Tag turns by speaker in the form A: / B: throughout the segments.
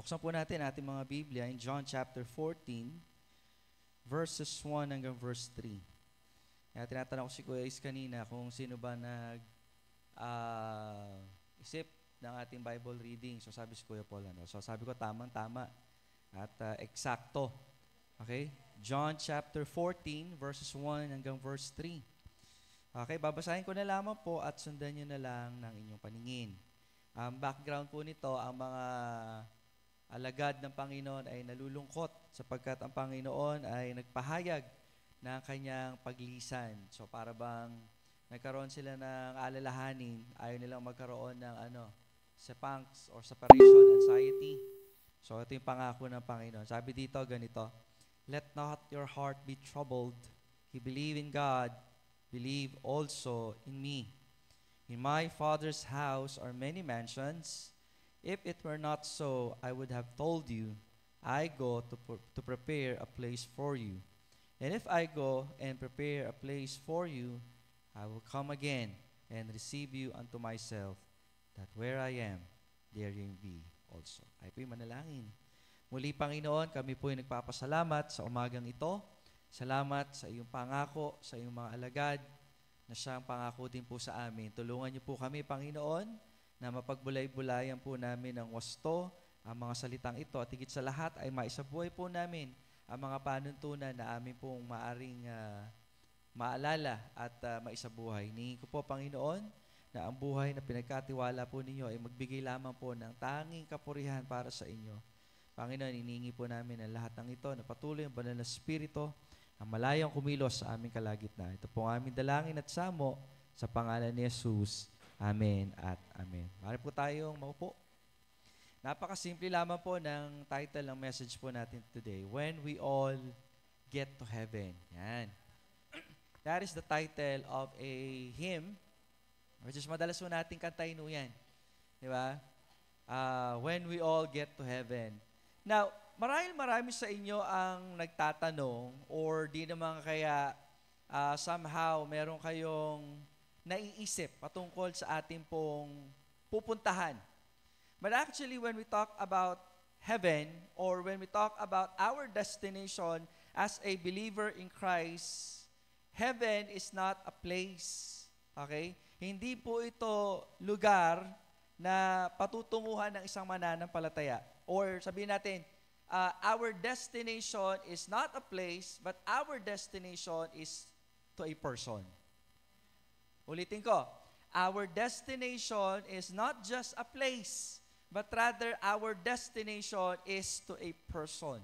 A: Buksan po natin ating mga Biblia in John chapter 14, verses 1 hanggang verse 3. Kaya tinatanong ko si Kuya Is kanina kung sino ba isip ng ating Bible reading. So sabi si Kuya Paul, So sabi ko tamang-tama at eksakto. Okay? John chapter 14, verses 1 hanggang verse 3. Okay, babasahin ko na lamang po at sundan nyo na lang ng inyong paningin. Background po nito, ang mga alagad ng Panginoon ay nalulungkot sapagkat ang Panginoon ay nagpahayag ng kanyang paglisan. So para bang nagkaroon sila ng alalahanin, ayaw nilang magkaroon ng sepangs or separation anxiety. So ito yung pangako ng Panginoon. Sabi dito ganito, "Let not your heart be troubled. You believe in God, believe also in me. In my Father's house are many mansions. If it were not so, I would have told you, I go to prepare a place for you. And if I go and prepare a place for you, I will come again and receive you unto myself, that where I am, there you be also." Ay po'y manalangin. Muli, Panginoon, kami po'y nagpapasalamat sa umagang ito. Salamat sa iyong pangako, sa iyong mga alagad, na siyang pangako din po sa amin. Tulungan niyo po kami, Panginoon, na mapagbulay-bulayan po namin ng wasto, ang mga salitang ito, at higit sa lahat ay maisabuhay po namin ang mga panuntunan na amin pong maaring maalala at maisabuhay. Hinihingi ko po, Panginoon, na ang buhay na pinagkatiwala po ninyo ay magbigay lamang po ng tanging kapurihan para sa inyo. Panginoon, hinihingi po namin ang lahat ng ito na patuloy ang banal na Espiritu ang malayang kumilos sa aming kalagitnaan. Ito po ang aming dalangin at samo sa pangalan ni Jesus. Amen at amen. Maaari po tayong maupo. Napakasimple lamang po ng title ng message po natin today, When We All Get to Heaven. Yan. That is the title of a hymn, which is madalas po natin kantahin yan. Di ba? When We All Get to Heaven. Now, marami sa inyo ang nagtatanong or di naman kaya somehow meron kayong naiisip patungkol sa ating pong pupuntahan. But actually, when we talk about heaven or when we talk about our destination as a believer in Christ, heaven is not a place. Okay? Hindi po ito lugar na patutunguhan ng isang mananampalataya. Or sabihin natin, our destination is not a place, but our destination is to a person. Ulitin ko, our destination is not just a place, but rather our destination is to a person.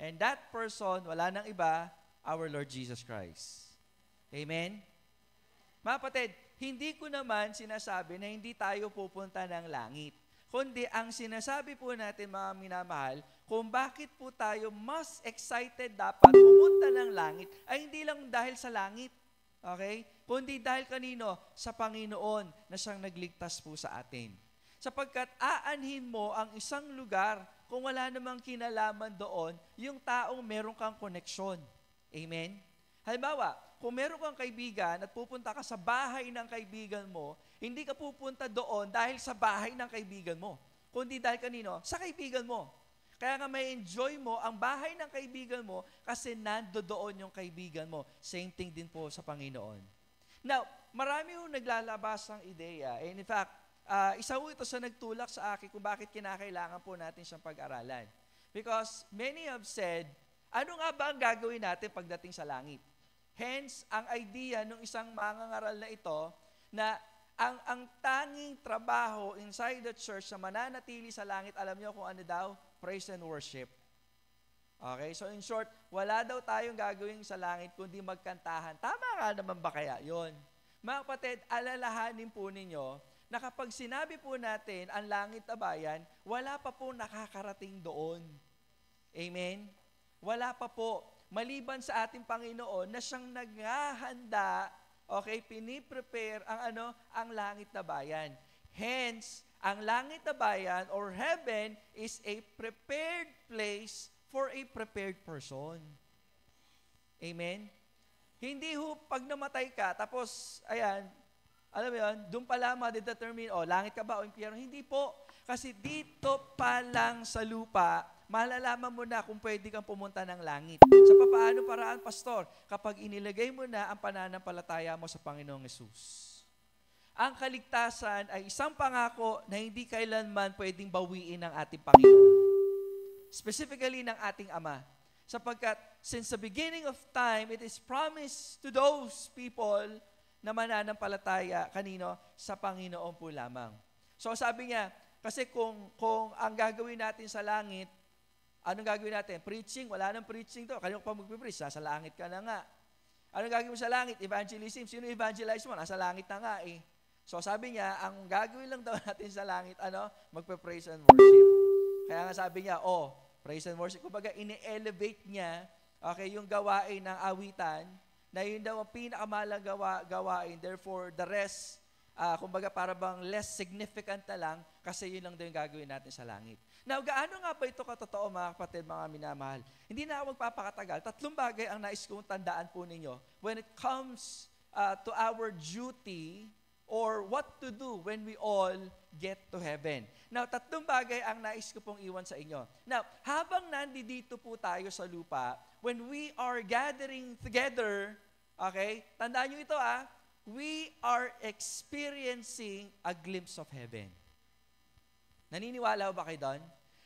A: And that person, wala nang iba, our Lord Jesus Christ. Amen? Mga kapatid, hindi ko naman sinasabi na hindi tayo pupunta ng langit. Kundi ang sinasabi po natin, mga minamahal, kung bakit po tayo mas excited dapat pumunta ng langit ay hindi lang dahil sa langit. Okay? Kundi dahil kanino? Sa Panginoon na siyang nagligtas po sa atin. Sapagkat aanhin mo ang isang lugar kung wala namang kinalaman doon yung taong meron kang koneksyon. Amen? Halimbawa, kung meron kang kaibigan at pupunta ka sa bahay ng kaibigan mo, hindi ka pupunta doon dahil sa bahay ng kaibigan mo, kundi dahil kanino? Sa kaibigan mo. Kaya nga may enjoy mo ang bahay ng kaibigan mo kasi nando doon yung kaibigan mo. Same thing din po sa Panginoon. Now, marami yung naglalabas ng ideya. And in fact, isa po ito sa nagtulak sa akin kung bakit kinakailangan po natin siyang pag-aralan. Because many have said, ano nga ba ang gagawin natin pagdating sa langit? Hence, ang idea ng isang mangangaral na ito na ang tanging trabaho inside the church na mananatili sa langit, alam niyo kung ano daw? Praise and worship. Okay? So in short, wala daw tayong gagawin sa langit kundi magkantahan. Tama nga naman ba kaya yun? Mga kapatid, alalahanin po ninyo na kapag sinabi po natin ang langit na bayan, wala pa po nakakarating doon. Amen? Wala pa po. Maliban sa ating Panginoon na siyang naghahanda, okay, piniprepare ang langit na bayan. Hence, ang langit na bayan or heaven is a prepared place for a prepared person. Amen? Hindi ho, pag namatay ka, tapos, ayan, alam mo yun, doon pala ma-determine, langit ka ba o impyerno? Hindi po. Kasi dito pa lang sa lupa, malalaman mo na kung pwede kang pumunta ng langit. Sa papaano paraan, Pastor? Kapag inilagay mo na ang pananampalataya mo sa Panginoong Hesus. Ang kaligtasan ay isang pangako na hindi kailanman pwedeng bawiin ng ating Panginoon. Specifically ng ating Ama. Sapagkat since the beginning of time, it is promised to those people na mananampalataya kanino? Sa Panginoon po lamang. So sabi niya, kasi kung ang gagawin natin sa langit, anong gagawin natin? Preaching? Wala nang preaching to. Kanino pa magpipreach? Nasa langit ka na nga. Anong gagawin mo sa langit? Evangelism. Sino evangelize mo? Nasa langit na nga eh. So sabi niya, ang gagawin lang daw natin sa langit, magpe-praise and worship. Kaya nga sabi niya, praise and worship. Kumbaga, ini-elevate niya, yung gawain ng awitan, na yun daw ang pinakamalang gawain. Therefore, the rest, kumbaga para bang less significant na lang kasi yun lang daw yung gagawin natin sa langit. Now, gaano nga ba ito katotoo mga kapatid, mga minamahal? Hindi na ako magpapakatagal. 3 bagay ang nais kong tandaan po ninyo when it comes to our duty or what to do when we all get to heaven. Now, 3 bagay ang nais ko pong iwan sa inyo. Now, habang nandito po tayo sa lupa, when we are gathering together, okay, tandaan nyo ito we are experiencing a glimpse of heaven. Naniniwala ba kayo doon?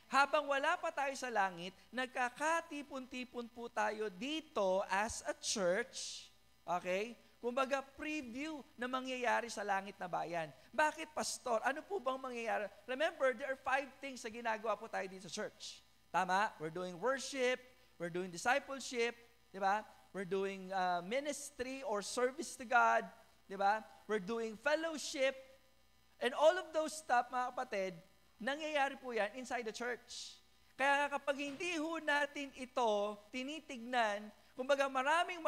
A: Habang wala pa tayo sa langit, nagkakatipon-tipon po tayo dito as a church, okay? Kumbaga, preview na mangyayari sa langit na bayan. Bakit, Pastor? Ano po bang mangyayari? Remember, there are 5 things na ginagawa po tayo dito sa church. Tama? We're doing worship, we're doing discipleship, di ba? We're doing ministry or service to God, di ba? We're doing fellowship, and all of those stuff, mga kapatid, nangyayari po yan inside the church. Kaya kapag hindi ho natin ito tinitignan, kumbaga marami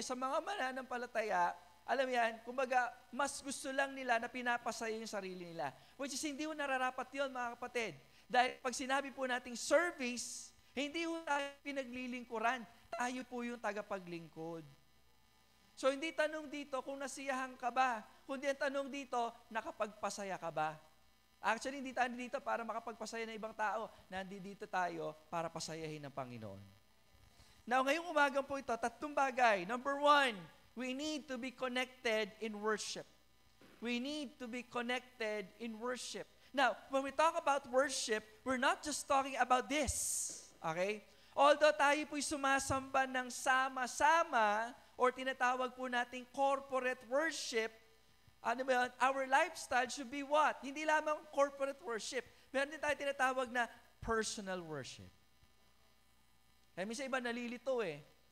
A: sa mga mananampalataya, alam yan, kumbaga mas gusto lang nila na pinapasaya yung sarili nila. Which is hindi ho nararapat yun, mga kapatid. Dahil pag sinabi po nating service, hindi ho tayo pinaglilingkuran. Tayo po yung tagapaglingkod. So hindi tanong dito kung nasiyahan ka ba, kundi ang tanong dito, nakapagpasaya ka ba? Actually, hindi tayo dito para makapagpasaya ng ibang tao. Nandito tayo para pasayahin ng Panginoon. Now, ngayong umagang po ito, 3 bagay. Number 1, we need to be connected in worship. We need to be connected in worship. Now, when we talk about worship, we're not just talking about this. Okay? Although tayo po'y sumasamba ng sama-sama or tinatawag po nating corporate worship, our lifestyle should be what? Hindi lamang corporate worship. Meron din tayo tinatawag na personal worship. Kaya minsan iba nalilito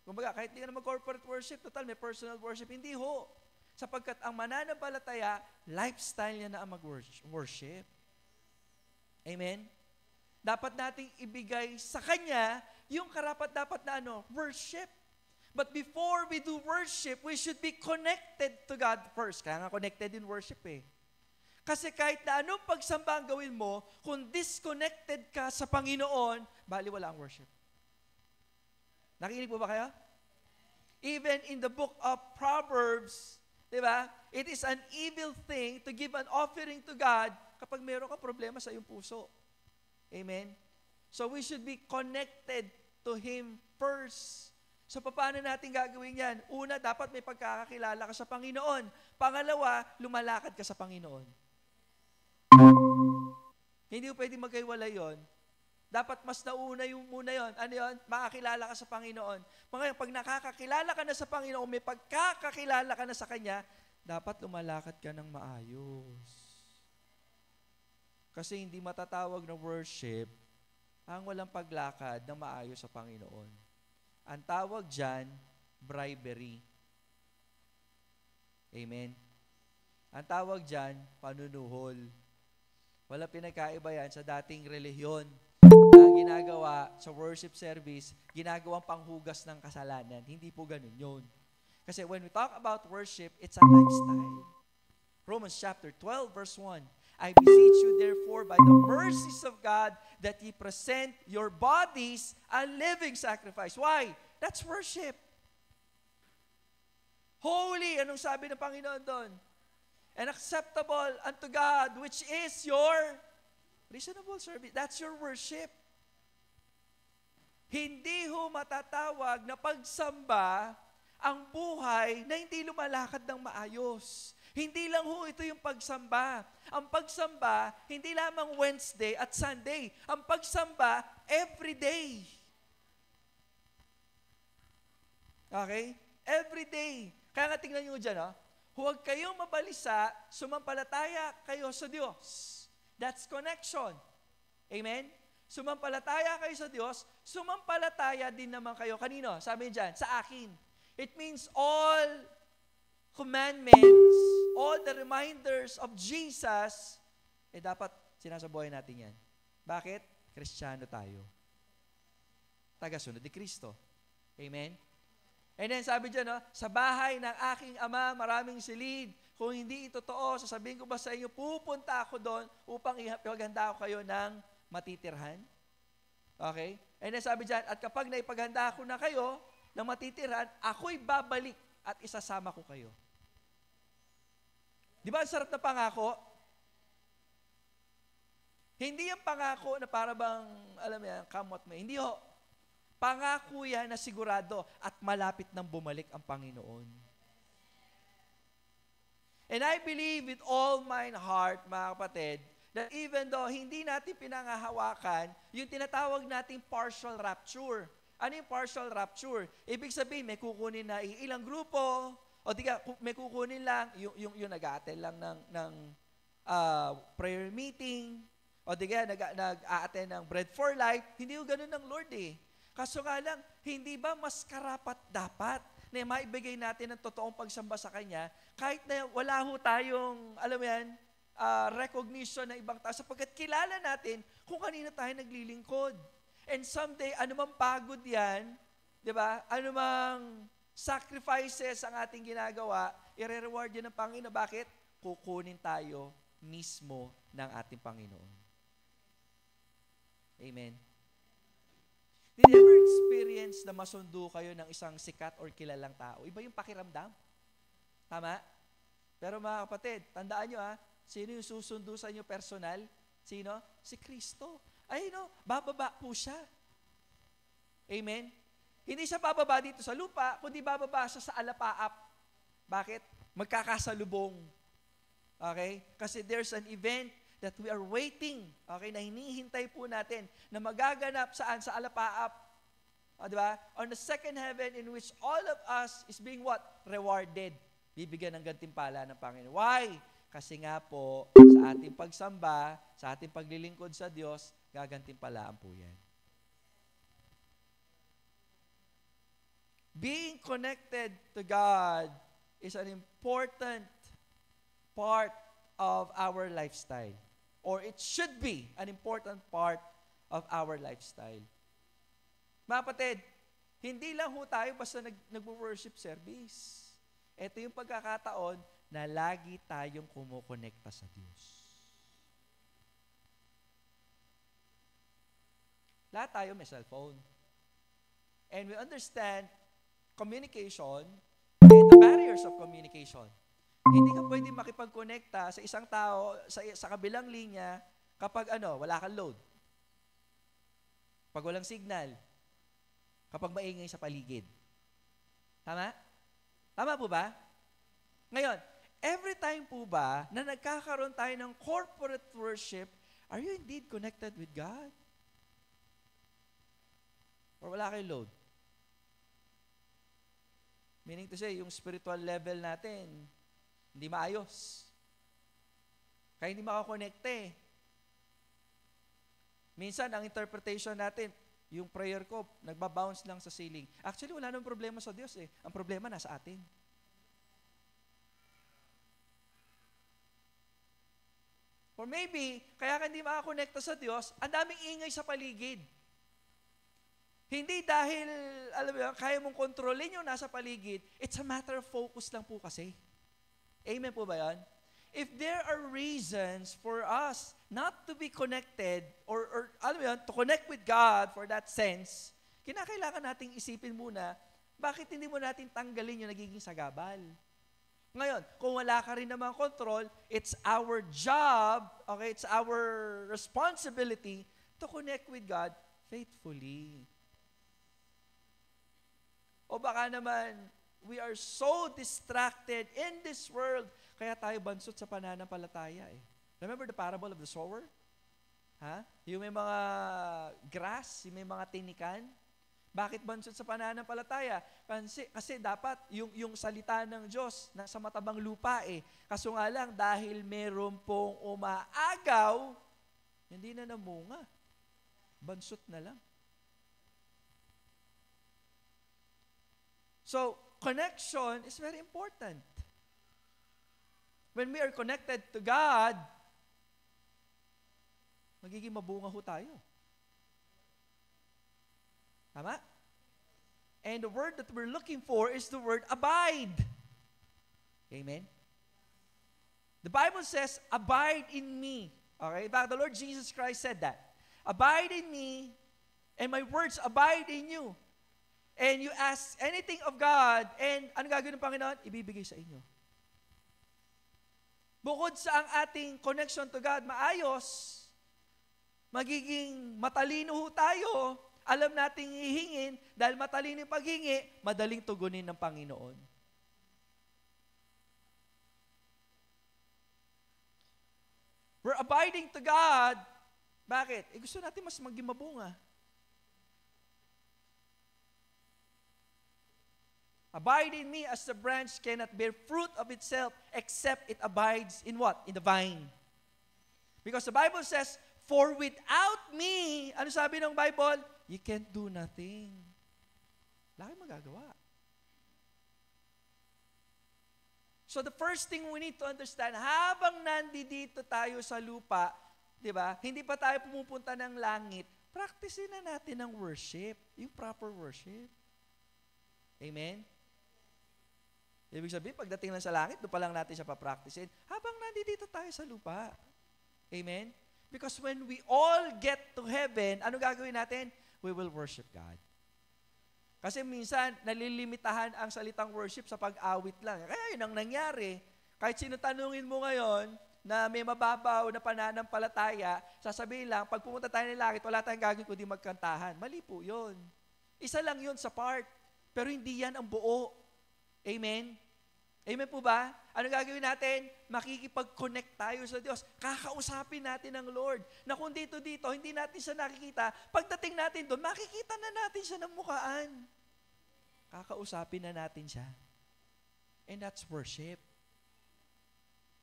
A: Kumbaga, kahit hindi ka na mag-corporate worship, total may personal worship. Hindi ho. Sapagkat ang mananampalataya, lifestyle niya na ang mag-worship. Amen? Dapat nating ibigay sa Kanya yung karapat-dapat na worship. But before we do worship, we should be connected to God first. Kaya nga connected in worship Kasi kahit na anong pagsamba ang gawin mo, kung disconnected ka sa Panginoon, bali wala ang worship. Nakikinig po ba kayo? Even in the book of Proverbs, di ba? It is an evil thing to give an offering to God kapag meron ka problema sa iyong puso. Amen? So we should be connected to Him first. So paano natin gagawin yan? Una, dapat may pagkakakilala ka sa Panginoon. Pangalawa, lumalakad ka sa Panginoon. Hindi mo pwedeng magkaiwalay yun. Dapat mas nauna yung muna yun. Ano yun? Makakilala ka sa Panginoon. Pag nakakakilala ka na sa Panginoon, may pagkakakilala ka na sa Kanya, dapat lumalakad ka ng maayos. Kasi hindi matatawag na worship ang walang paglakad ng maayos sa Panginoon. Ang tawag dyan, bribery. Amen? Ang tawag dyan, panunuhol. Wala pinagkaiba yan sa dating relihiyon na ginagawa sa worship service, ginagawang panghugas ng kasalanan. Hindi po ganun yun. Kasi when we talk about worship, it's a lifestyle. Romans chapter 12, verse 1. I beseech you therefore by the mercies of God that ye present your bodies a living sacrifice. Why? That's worship. Holy, anong sabi ng Panginoon doon? And acceptable unto God, which is your Reasonable service. That's your worship. Hindi ho matatawag na pagsamba ang buhay na hindi lumalakad ng maayos. Hindi lang ho ito yung pagsamba. Ang pagsamba, hindi lamang Wednesday at Sunday. Ang pagsamba, every day. Okay? Every day. Kaya nga tingnan nyo dyan, huwag kayong mabalisa, sumampalataya kayo sa Diyos. That's connection. Amen? Sumampalataya kayo sa Diyos, sumampalataya din naman kayo. Kanino? Sabi dyan, sa akin. It means all commandments, all the reminders of Jesus, dapat sinasabuhay natin yan. Bakit? Kristiyano tayo. Tagasunod ni Kristo. Amen? And then sabi dyan, sa bahay ng aking ama, maraming silid. Kung hindi ito totoo, sasabihin ko ba sa inyo, pupunta ako doon upang ipaghanda ko kayo ng matitirhan? Okay? And then sabi dyan, at kapag naipaghanda ko na kayo ng matitirhan, ako'y babalik at isasama ko kayo. Di ba ang sarap na pangako? Hindi yung pangako na para bang, alam mo yan, kamot mo. Hindi ho. Pangako yan na sigurado at malapit nang bumalik ang Panginoon. And I believe with all mine heart, mga kapatid, that even though hindi natin pinangahawakan, yung tinatawag nating partial rapture. Ano yung partial rapture? Ibig sabihin, may kukunin na ilang grupo, o di ka, may kukunin lang, yung nag-a-attend lang ng prayer meeting, o di ka, nag-a-attend ng Bread for Life. Hindi yung ganun ng Lord eh. Kaso nga lang, hindi ba mas karapat dapat na maibigay natin ng totoong pagsamba sa Kanya, kahit na wala ho tayong, alam mo yan, recognition ng ibang tao, sapagkat kilala natin kung kanino tayo naglilingkod. And someday, anumang pagod yan, di ba? Anumang sacrifices ang ating ginagawa, i-reward yan ng Panginoon. Bakit? Kukunin tayo mismo ng ating Panginoon. Amen. Did you ever experience na masundo kayo ng isang sikat or kilalang tao? Iba yung pakiramdam. Tama? Pero mga kapatid, tandaan nyo sino yung susundo sa inyo personal? Sino? Si Kristo. Ay, bababa po siya. Amen? Hindi siya bababa dito sa lupa, kundi bababa siya sa alapaap. Bakit? Magkakasalubong. Okay? Kasi there's an event that we are waiting, okay, na hinihintay po natin, na magaganap saan? Sa alapaap. Diba? On the second heaven in which all of us is being what? Rewarded. Bibigyan ng gantimpala ng Panginoon. Why? Kasi nga po, sa ating pagsamba, sa ating paglilingkod sa Diyos, gagantimpalaan po yan. Being connected to God is an important part of our lifestyle. Or it should be an important part of our lifestyle. Mga kapatid, hindi lang ho tayo basta nag-worship service. Ito yung pagkakataon na lagi tayong kumukonekta sa Diyos. Lahat tayo may cellphone. And we understand communication and the barriers of communication. Hindi ka pwede makipag-connecta sa isang tao sa kabilang linya kapag wala kang load. Pag walang signal. Kapag maingay sa paligid. Tama? Tama po ba? Ngayon, every time po ba na nagkakaroon tayo ng corporate worship, are you indeed connected with God? Or wala kayong load? Meaning to say, yung spiritual level natin, hindi maayos. Kaya hindi makakonekte. Minsan, ang interpretation natin, yung prayer ko, nagbabounce lang sa ceiling. Actually, wala nang problema sa Diyos eh. Ang problema nasa atin. Or maybe, kaya ka hindi makakonekta sa Diyos, ang daming ingay sa paligid. Hindi dahil, alam mo, kaya mong kontrolin yung nasa paligid, it's a matter of focus lang po kasi. Amen po ba yan? If there are reasons for us not to be connected, or alam mo yan, to connect with God for that sense, kinakailangan nating isipin muna, bakit hindi mo natin tanggalin yung nagiging sagabal? Ngayon, kung wala ka rin naman control, it's our job, okay, it's our responsibility to connect with God faithfully. O baka naman, we are so distracted in this world, kaya tayo bansot sa pananampalataya eh. Remember the parable of the sower? Yung may mga grass, yung may mga tinikan. Bakit bansot sa pananampalataya? Kasi dapat yung salita ng Diyos nasa matabang lupa eh. Kaso nga lang, dahil meron pong umaagaw, hindi na namunga. Bansot na lang. So, connection is very important. When we are connected to God, magiging mabunga ho tayo. Tama? And the word that we're looking for is the word abide. Amen? The Bible says, abide in me. Okay? The Lord Jesus Christ said that. Abide in me, and my words abide in you. And you ask anything of God, and ano gagawin ng Panginoon? Ibibigay sa inyo. Bukod sa ang ating connection to God maayos, magiging matalino tayo, alam nating hihingin, dahil matalino yung paghingi, madaling tugunin ng Panginoon. We're abiding to God. Bakit? Gusto natin mas maging mabunga. Abide in me as the branch cannot bear fruit of itself except it abides in what? In the vine. Because the Bible says, for without me, ano sabi ng Bible? You can't do nothing. Wala kayong magagawa. So the first thing we need to understand, habang nandito tayo sa lupa, di ba, hindi pa tayo pumupunta ng langit, practicein na natin ang worship, yung proper worship. Amen? Ibig sabihin, pagdating lang sa langit, doon pa lang natin siya papracticein, habang nandito tayo sa lupa. Amen? Because when we all get to heaven, ano gagawin natin? We will worship God. Kasi minsan, nalilimitahan ang salitang worship sa pag-awit lang. Kaya yun ang nangyari. Kahit sino tanungin mo ngayon na may mababaw na pananampalataya, sasabihin lang, pag pumunta tayo ng langit, wala tayong gagawin kundi magkantahan. Mali po yun. Isa lang yun sa part. Pero hindi yan ang buo. Amen? Amen po ba? Ano gagawin natin? Makikipag-connect tayo sa Diyos. Kakausapin natin ang Lord. Na kung dito, hindi natin siya nakikita. Pagdating natin doon, makikita na natin siya ng mukhaan. Kakausapin na natin siya. And that's worship.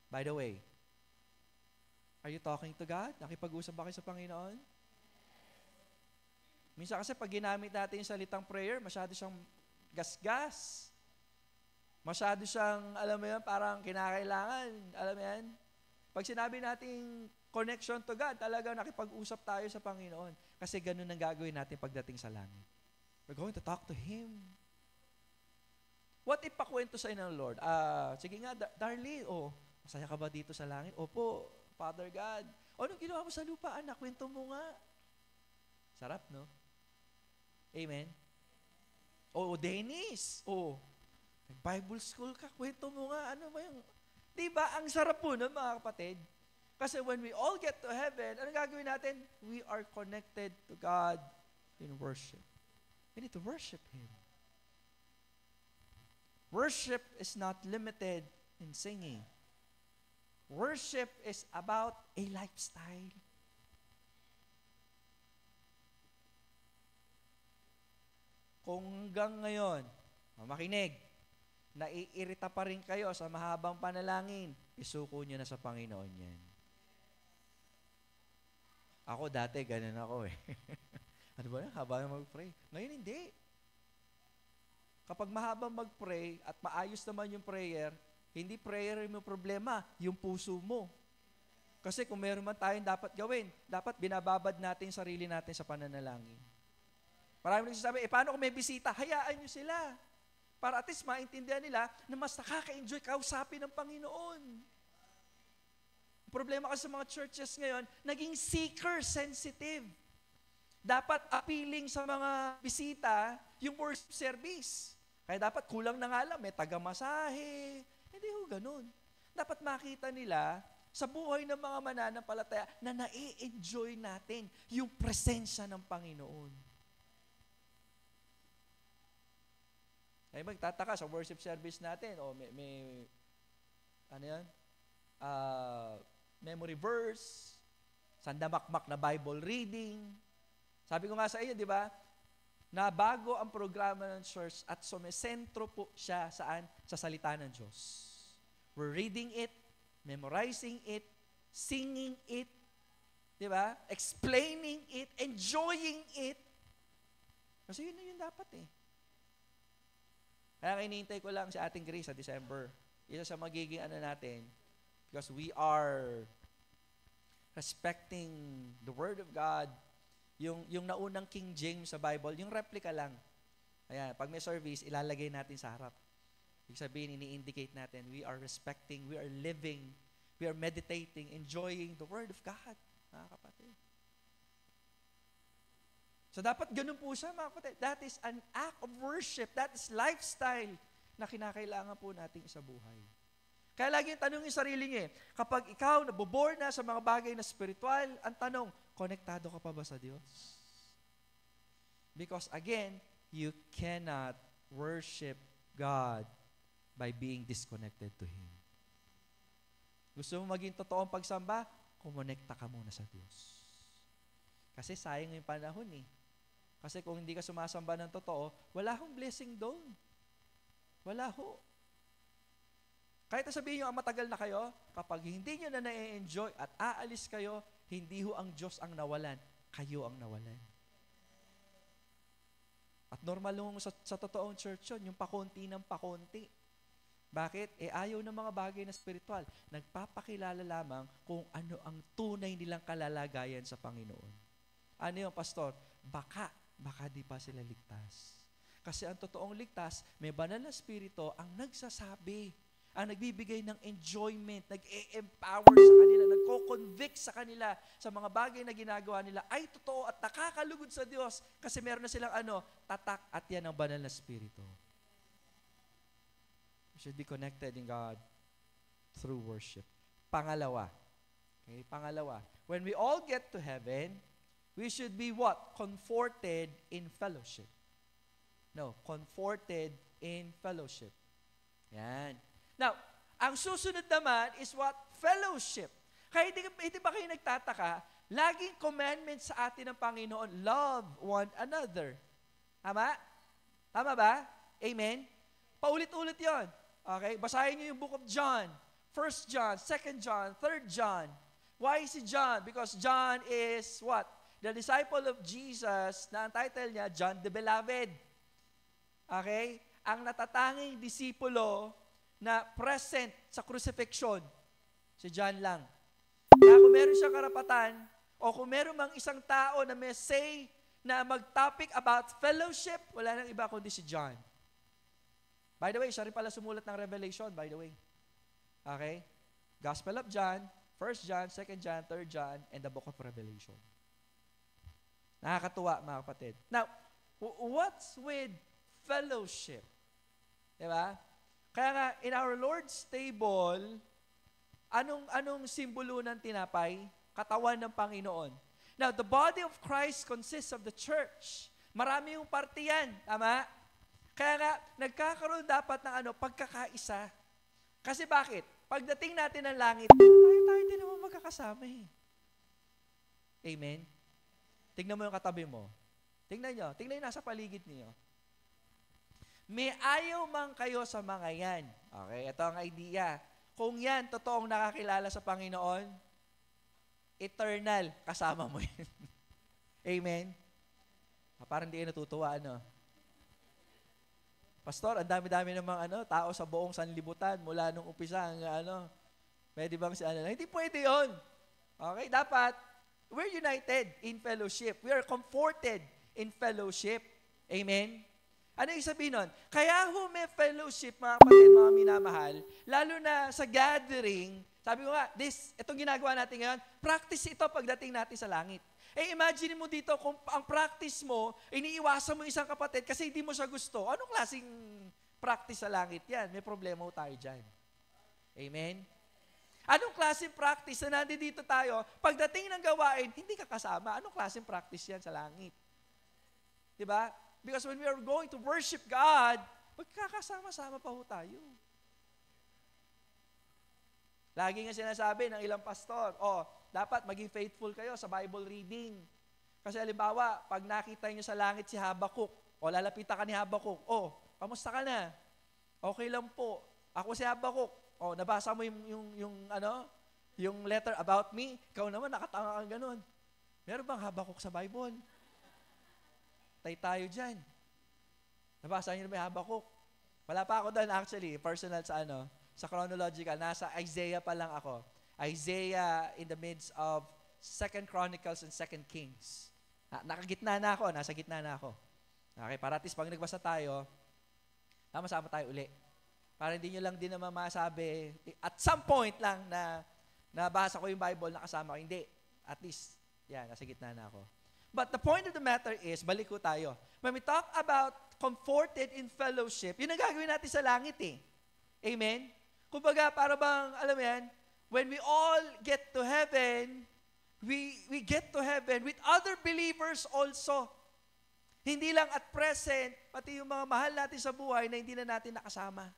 A: By the way, are you talking to God? Nakipag-usap ba kayo sa Panginoon? Minsan kasi pag ginamit natin yung salitang prayer, masyado siyang gasgas. Masyado siyang, alam mo yan, parang kinakailangan. Alam mo yan? Pag sinabi nating connection to God, talagang nakipag-usap tayo sa Panginoon. Kasi ganun ang gagawin natin pagdating sa langit. We're going to talk to Him. What if pakwento sa inyo ng Lord? Sige nga, Darlie, masaya ka ba dito sa langit? Opo, Father God. Anong ginawa mo sa lupa, anak? Kwento mo nga. Sarap, no? Amen? Dennis. Bible school ka, kwento mo nga, ano ba yung... Diba, ang sarap po nun, mga kapatid. Kasi when we all get to heaven, ano gagawin natin? We are connected to God in worship. We need to worship Him. Worship is not limited in singing. Worship is about a lifestyle. Kung hanggang ngayon, makinig, naiirita pa rin kayo sa mahabang panalangin, isuko nyo na sa Panginoon yan. Ako dati, ganun ako eh. Ano ba yan? Haba na mag-pray. Ngayon hindi. Kapag mahabang mag-pray at maayos naman yung prayer, hindi prayer yung problema, yung puso mo. Kasi kung meron man tayong dapat gawin, dapat binababad natin sarili natin sa pananalangin. Maraming nagsasabi, paano kung may bisita? Hayaan nyo sila. Para at least maintindihan nila na mas nakaka-enjoy kausapin ng Panginoon. Ang problema kasi sa mga churches ngayon, naging seeker-sensitive. Dapat appealing sa mga bisita yung worship service. Kaya dapat kulang na nga lang, may taga-masahe. Hindi ho ganun. Dapat makita nila sa buhay ng mga mananampalataya na nai-enjoy natin yung presensya ng Panginoon. Ay magtataka sa worship service natin, may ano yan? Memory verse, sandamakmak na Bible reading. Sabi ko nga sa inyo, di ba? Na bago ang programa ng church at sumesentro po siya saan? Sa salita ng Diyos. We're reading it, memorizing it, singing it, di ba? Explaining it, enjoying it. Kasi yun na yun dapat eh. Kaya hinihintay ko lang si Ating Grace sa December. Isa sa magiging natin, because we are respecting the Word of God, yung naunang King James sa Bible, yung replica lang. Ayan, pag may service, ilalagay natin sa harap. Ibig sabihin, ini-indicate natin, we are respecting, we are living, we are meditating, enjoying the Word of God, mga kapatid. So dapat ganun po siya, mga kapatid. That is an act of worship. That is lifestyle na kinakailangan po nating sa buhay. Kaya lagi yung tanong yung sarili niyo kapag ikaw nabobore na sa mga bagay na spiritual, ang tanong, konektado ka pa ba sa Diyos? Because again, you cannot worship God by being disconnected to Him. Gusto mo maging totoong pagsamba? Kumonekta ka muna sa Diyos. Kasi sayang yung panahon eh. Kasi kung hindi ka sumasamba ng totoo, wala hong blessing doon. Wala ho. Kahit sabihin nyo, matagal na kayo, kapag hindi nyo na na-enjoy at aalis kayo, hindi ho ang Diyos ang nawalan, kayo ang nawalan. At normal nung sa totoong church yun, yung pakonti ng pakonti. Bakit? Ayaw ng mga bagay na spiritual. Nagpapakilala lamang kung ano ang tunay nilang kalalagayan sa Panginoon. Ano yung pastor? Baka di pa sila ligtas. Kasi ang totoong ligtas, may banal na spirito ang nagsasabi, ang nagbibigay ng enjoyment, nag-e-empower sa kanila, nagko-convict sa kanila sa mga bagay na ginagawa nila ay totoo at nakakalugod sa Diyos kasi meron na silang tatak at yan ang banal na spirito. We should be connected in God through worship. Pangalawa, when we all get to heaven, we should be what? Comforted in fellowship. No, comforted in fellowship. Yan. Now, ang susunod naman is what? Fellowship. Kaya hindi ba kayo nagtataka, laging commandment sa atin ng Panginoon, love one another. Tama? Tama ba? Amen? Paulit-ulit yon. Okay? Basahin niyo yung book of John. 1 John, 2 John, 3 John. Why is it John? Because John is what? The disciple of Jesus, na ang title niya, John the Beloved. Okay? Ang natatanging disipulo na present sa crucifixion, si John lang. Kaya kung meron siyang karapatan, o kung meron mang isang tao na may say na mag-topic about fellowship, wala nang iba kundi si John. By the way, siya rin pala sumulat ng Revelation, by the way. Okay? Gospel of John, 1 John, 2 John, 3 John, and the book of Revelation. Nakakatuwa, mga kapatid. Now, what's with fellowship? Diba? Kaya nga, in our Lord's table, anong simbolo ng tinapay? Katawan ng Panginoon. Now, the body of Christ consists of the church. Marami yung parte yan. Tama? Kaya nga, nagkakaroon dapat ng pagkakaisa. Kasi bakit? Pagdating natin ng langit, tayo din naman magkakasama eh. Amen? Tingnan mo yung katabi mo. Tingnan nyo yung nasa paligid niyo. May ayaw man kayo sa mga yan. Okay, ito ang idea. Kung yan, totoong nakakilala sa Panginoon, eternal, kasama mo yan. Amen? Parang di natutuwa, Pastor, ang dami-dami namang tao sa buong sanlibutan mula nung umpisa ang pwede bang hindi pwede yon. Okay, dapat we're united in fellowship. We are comforted in fellowship. Amen? Ano yung sabihin nun? Kaya may fellowship, mga kapatid, mga minamahal, lalo na sa gathering, sabi ko nga, itong ginagawa natin ngayon, practice ito pagdating natin sa langit. Imagine mo dito, kung ang practice mo, iniiwasan mo isang kapatid kasi hindi mo siya gusto. Anong klaseng practice sa langit yan? May problema tayo dyan. Amen? Anong klaseng practice na nandito tayo, pagdating ng gawain, hindi ka kasama? Anong klaseng practice yan sa langit? Diba? Because when we are going to worship God, magkakasama-sama pa ho tayo. Lagi nga sinasabi ng ilang pastor, dapat maging faithful kayo sa Bible reading. Kasi halimbawa, pag nakita nyo sa langit si Habakuk, lalapitan ka ni Habakuk, kamusta ka na? Okay lang po. Ako si Habakuk. Nabasa mo yung letter about me? Ikaw naman, nakatanga kang ganun. Meron bang Habakuk sa Bible? Tayo dyan. Nabasa nyo na may Habakuk? Wala pa ako doon actually, personal sa chronological. Nasa Isaiah pa lang ako. Isaiah in the midst of 2 Chronicles and 2 Kings. Nakagitna na ako, nasa gitna na ako. Okay, para at least pag nagbasa tayo, sama-sama tayo uli. Para hindi nyo lang din naman masabi, at some point lang na nabasa ko yung Bible, nakasama ko. Hindi. At least, nasa gitna na ako. But the point of the matter is, balik ko tayo. When we talk about comforted in fellowship, yun ang gagawin natin sa langit eh. Amen? Kumbaga, para bang, alam mo yan, when we all get to heaven, we get to heaven with other believers also. Hindi lang at present, pati yung mga mahal natin sa buhay na hindi na natin nakasama.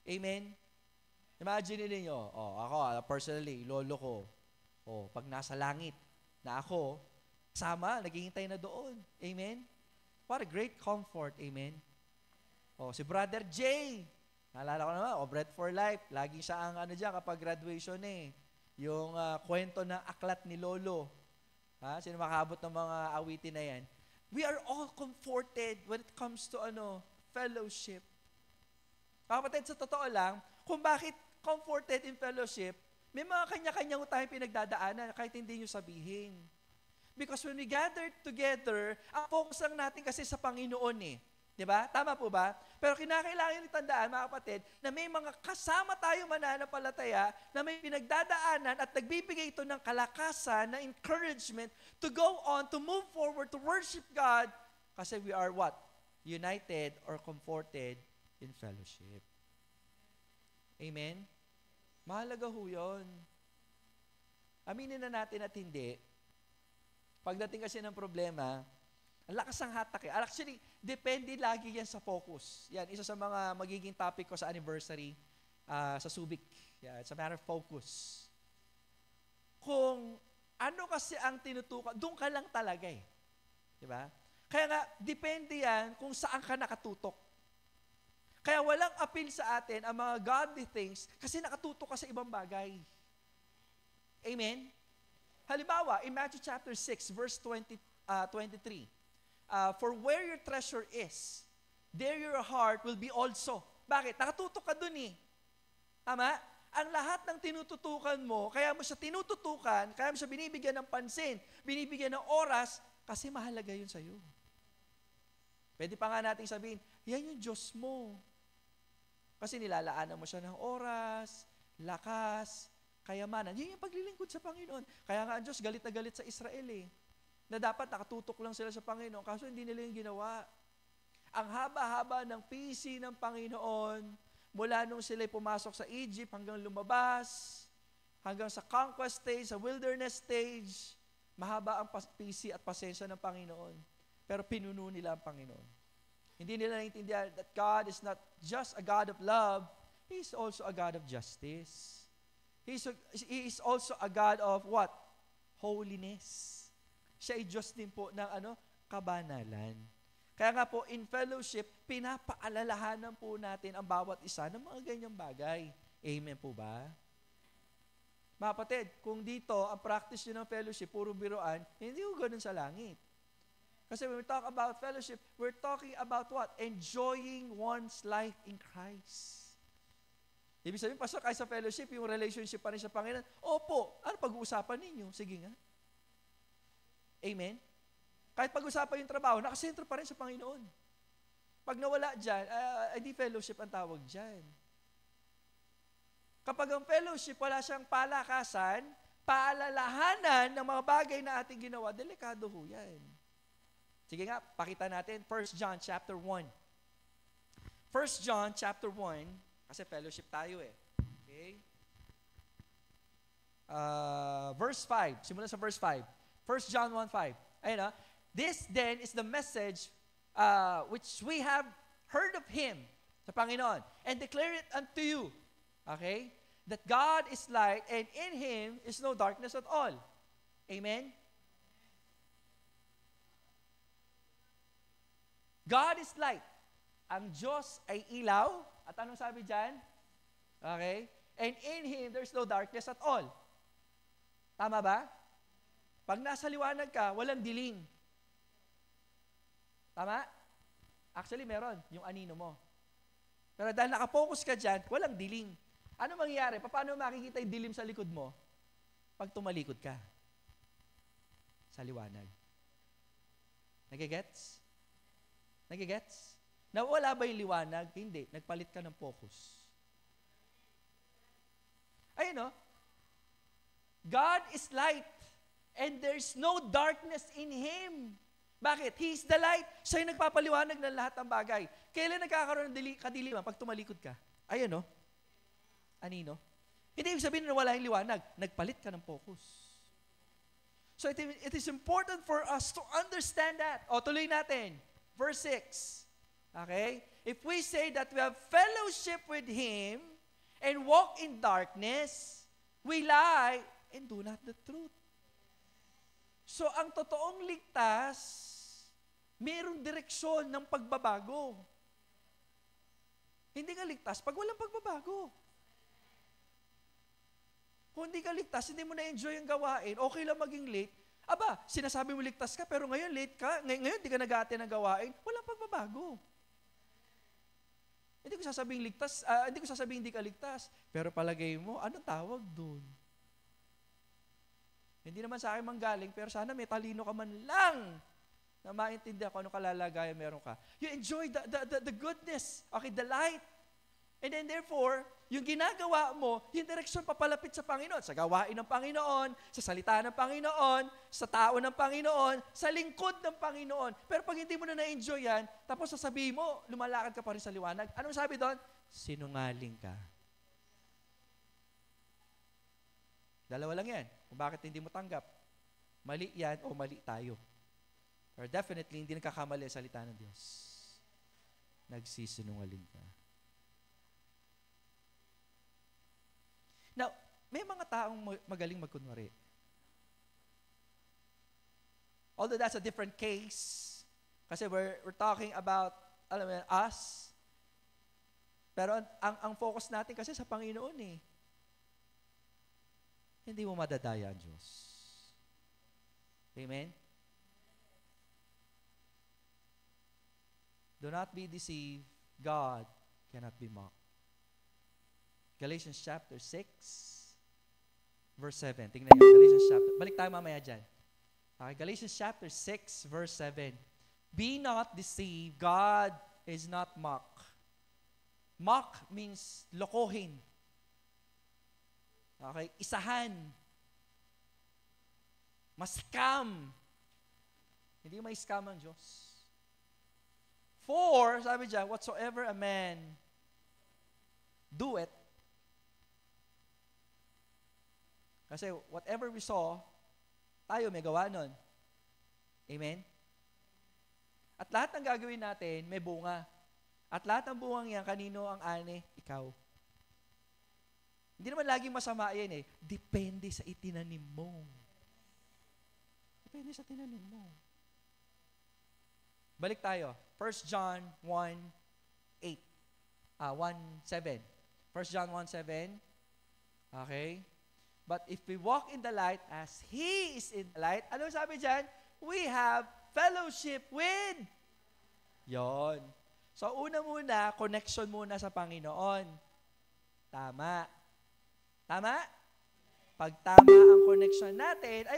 A: Amen? Imagine ninyo, ako, personally, lolo ko, pag nasa langit na ako, kasama, naghihintay na doon. Amen? What a great comfort. Amen? Si Brother Jay, naalala ko naman, Bread for Life, lagi siya ang kapag graduation yung kwento ng aklat ni Lolo. Sino makabot ng mga awitin na yan? We are all comforted when it comes to fellowship. Kapatid, sa totoo lang, kung bakit comforted in fellowship, may mga kanya-kanyang tayong pinagdadaanan kahit hindi nyo sabihin. Because when we gather together, ang focus lang natin kasi sa Panginoon Diba? Tama po ba? Pero kinakailangan yung itandaan, mga kapatid, na may mga kasama tayo mananampalataya na may pinagdadaanan at nagbibigay ito ng kalakasan, na encouragement to go on, to move forward, to worship God, kasi we are what? United or comforted in fellowship. Amen? Mahalaga ho yun. Aminin na natin at hindi. Pagdating kasi ng problema, ang lakas ng hatak Actually, depende lagi yan sa focus. Yan, isa sa mga magiging topic ko sa anniversary sa Subic. Yeah, it's a matter of focus. Kung ano kasi ang tinutukan, doon ka lang talaga Diba? Kaya nga, depende yan kung saan ka nakatutok. Kaya walang appeal sa atin ang mga godly things kasi nakatutok ka sa ibang bagay. Amen? Halimbawa, in Matthew chapter 6, verse 23, for where your treasure is, there your heart will be also. Bakit? Nakatutok ka dun Tama? Ang lahat ng tinututukan mo, kaya mo siya tinututukan, kaya mo siya binibigyan ng pansin, binibigyan ng oras, kasi mahalaga yun sa'yo. Pwede pa nga nating sabihin, yan yung Diyos mo. Kasi nilalaanan mo siya ng oras, lakas, kayamanan. Yan yung paglilingkod sa Panginoon. Kaya nga ang Diyos galit na galit sa Israel na dapat nakatutok lang sila sa Panginoon, kaso hindi nila yung ginawa. Ang haba-haba ng PC ng Panginoon, mula nung sila pumasok sa Egypt hanggang lumabas, hanggang sa conquest stage, sa wilderness stage, mahaba ang PC at pasensya ng Panginoon. Pero pinuno nila ang Panginoon. Hindi nila naintindihan that God is not just a God of love, He is also a God of justice. He is also a God of what? Holiness. Siya ay Diyos din po ng kabanalan. Kaya nga po, in fellowship, pinapaalalahanan po natin ang bawat isa ng mga ganyang bagay. Amen po ba? Mga kapatid, kung dito, ang practice nyo ng fellowship, puro biruan, hindi ko ganun sa langit. Kasi when we talk about fellowship, we're talking about what? Enjoying one's life in Christ. Ibig sabihin, pastor, kahit sa fellowship, yung relationship pa rin sa Panginoon, opo, ano pag-uusapan ninyo? Sige nga. Amen? Kahit pag-usapan yung trabaho, nakasentro pa rin sa Panginoon. Pag nawala dyan, hindi fellowship ang tawag dyan. Kapag ang fellowship, wala siyang palakasan, paalalahanan ng mga bagay na ating ginawa, delikado ho yan. Sige nga, pakita natin, 1 John chapter 1. 1 John chapter 1, kasi fellowship tayo Okay? Verse 5. Simulan sa verse 5. 1 John 1:5. Ayun, this then is the message which we have heard of Him, sa Panginoon, and declare it unto you. Okay? That God is light, and in Him is no darkness at all. Amen? God is light. Ang Diyos ay ilaw. At anong sabi dyan? Okay? And in Him, there's no darkness at all. Tama ba? Pag nasa liwanag ka, walang dilim. Tama? Actually, meron. Yung anino mo. Pero dahil nakapokus ka dyan, walang dilim. Ano mangyayari? Paano makikita yung dilim sa likod mo? Pag tumalikod ka. Sa liwanag. Nagigets? Nagigets? Nawala ba yung liwanag? Hindi. Nagpalit ka ng focus. Ayun, no? God is light, and there's no darkness in Him. Bakit? He is the light. Siya yung nagpapaliwanag ng lahat ng bagay. Kailan nagkakaroon ng kadiliman? Pag tumalikod ka. Ayun, no? Anino? Hindi ibig sabihin na wala yung liwanag. Nagpalit ka ng focus. So it is important for us to understand that. O, tuloy natin. Verse 6. Okay? If we say that we have fellowship with Him and walk in darkness, we lie and do not the truth. So, ang totoong ligtas, mayroong direksyon ng pagbabago. Hindi ka ligtas pag walang pagbabago. Kung hindi ka ligtas, hindi mo na-enjoy ang gawain, okay lang maging late. Aba, sinasabi mo ligtas ka, pero ngayon late ka, ngayon hindi ka nag-aaten ng gawain, walang pagbabago. Hindi ko sasabing ligtas, hindi ko sasabing hindi ka ligtas, pero palagay mo, anong tawag doon? Hindi naman sa akin manggaling, pero sana may talino ka man lang na maintindihan kung anong kalalagayan meron ka. You enjoy the goodness, okay, the light. And then therefore, yung ginagawa mo, yung direksyon papalapit sa Panginoon, sa gawain ng Panginoon, sa salita ng Panginoon, sa tao ng Panginoon, sa lingkod ng Panginoon. Pero pag hindi mo na na-enjoy yan, tapos sasabihin mo, lumalakad ka pa rin sa liwanag. Anong sabi doon? Sinungaling ka. Dalawa lang yan. Kung bakit hindi mo tanggap. Mali yan o mali tayo. Pero definitely, hindi nagkakamali ang salita ng Diyos. Nagsisinungaling ka. Now, may mga taong magaling magkunwari. Although that's a different case, kasi we're talking about, alam mo, us. Pero ang focus natin kasi sa Panginoon eh. Hindi mo madadaya ang Diyos. Amen? Do not be deceived. God cannot be mocked. Galatians chapter 6, verse 7. Tingnan nyo. Galatians chapter, balik tayo mamaya dyan. Okay, Galatians chapter 6, verse 7. Be not deceived. God is not mocked. Mock means lokohin. Okay, isahan. Mas-scam. Hindi may scam ang Diyos. For, sabi dyan, whatsoever a man do it. Kasi whatever we saw, tayo may gawa nun. Amen? At lahat ng gagawin natin, may bunga. At lahat ng bungang yan, kanino ang ani? Ikaw. Hindi naman laging masama yan eh. Depende sa itinanim mo. Depende sa tinanim mo. Balik tayo. 1 John 1:8. 1:7. 1 John 1:7. Okay? But if we walk in the light as He is in the light, ano sabi dyan? We have fellowship with. Yon. So, una muna, connection muna sa Panginoon. Tama. Tama? Pag tama ang connection natin,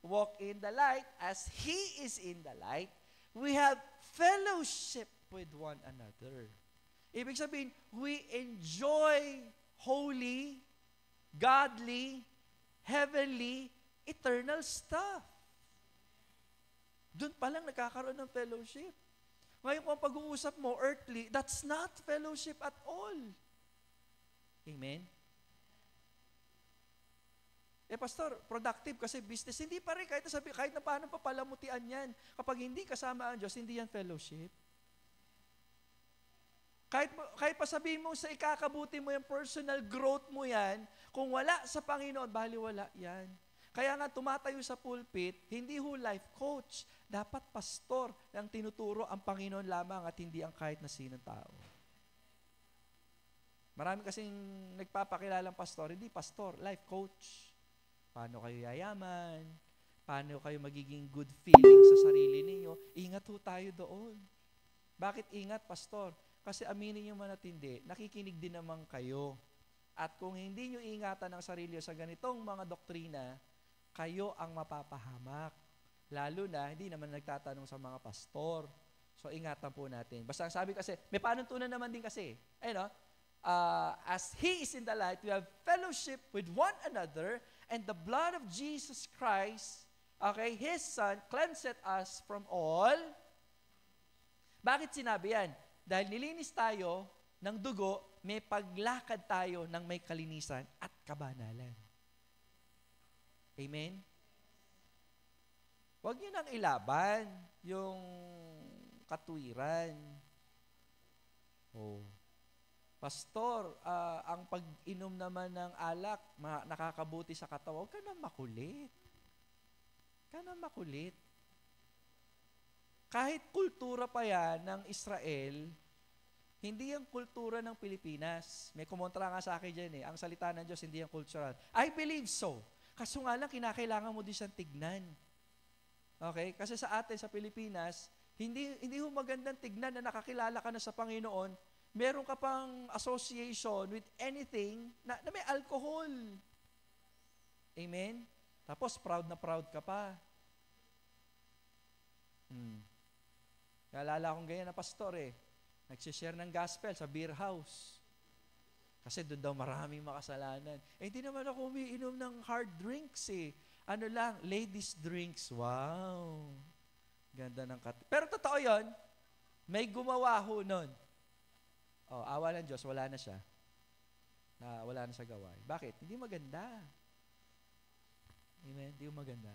A: walk in the light as He is in the light, we have fellowship with one another. Ibig sabihin, we enjoy holy, godly, heavenly, eternal stuff. Doon pa lang nagkakaroon ng fellowship. Ngayon kung pag-uusap mo, earthly, that's not fellowship at all. Amen? Pastor, productive kasi business. Hindi pa rin, kahit na paano papalamutian yan. Kapag hindi kasama ang Diyos, hindi yan fellowship. Kahit pa sabihin mo sa ikakabuti mo yan, personal growth mo yan, kung wala sa Panginoon, baliwala yan. Kaya nga tumatayo sa pulpit, hindi life coach. Dapat pastor ang tinuturo ang Panginoon lamang at hindi ang kahit na sinong tao. Marami kasing nagpapakilalang pastor, hindi pastor, life coach. Paano kayo yayaman? Paano kayo magiging good feeling sa sarili ninyo? Ingat ho tayo doon. Bakit ingat, pastor? Kasi aminin nyo man at hindi, nakikinig din naman kayo. At kung hindi nyo ingatan ang sarili sa ganitong mga doktrina, kayo ang mapapahamak. Lalo na, hindi naman nagtatanong sa mga pastor. So, ingatan po natin. Basta ang sabi kasi, may panuntunan naman din kasi. As He is in the light, we have fellowship with one another, and the blood of Jesus Christ, His Son, cleanseth us from all. Bakit sinabi yan? Dahil nilinis tayo ng dugo, may paglakad tayo ng may kalinisan at kabanalan. Amen? Huwag nyo nang ilaban yung katuwiran. Pastor, ang pag-inom naman ng alak, nakakabuti sa katawan. Huwag ka na makulit. Kahit kultura pa yan ng Israel, hindi yung kultura ng Pilipinas. May kumontra nga sa akin dyan ang salita ng Diyos, hindi yung cultural. I believe so. Kaso nga lang, kinakailangan mo din siyang tignan. Okay? Kasi sa atin, sa Pilipinas, hindi ho magandang tignan na nakakilala ka na sa Panginoon, meron ka pang association with anything na may alcohol. Amen? Tapos, proud na proud ka pa. Naalala akong ganyan na pastor nagsishare ng gospel sa beer house. Kasi doon daw maraming makasalanan. Hindi naman ako umiinom ng hard drinks Ano lang, ladies drinks. Wow. Ganda ng Pero totoo yon, may gumawa ho nun. Awa ng Diyos, wala na siya. Wala na sa gawain. Bakit? Hindi maganda. Amen? Hindi maganda.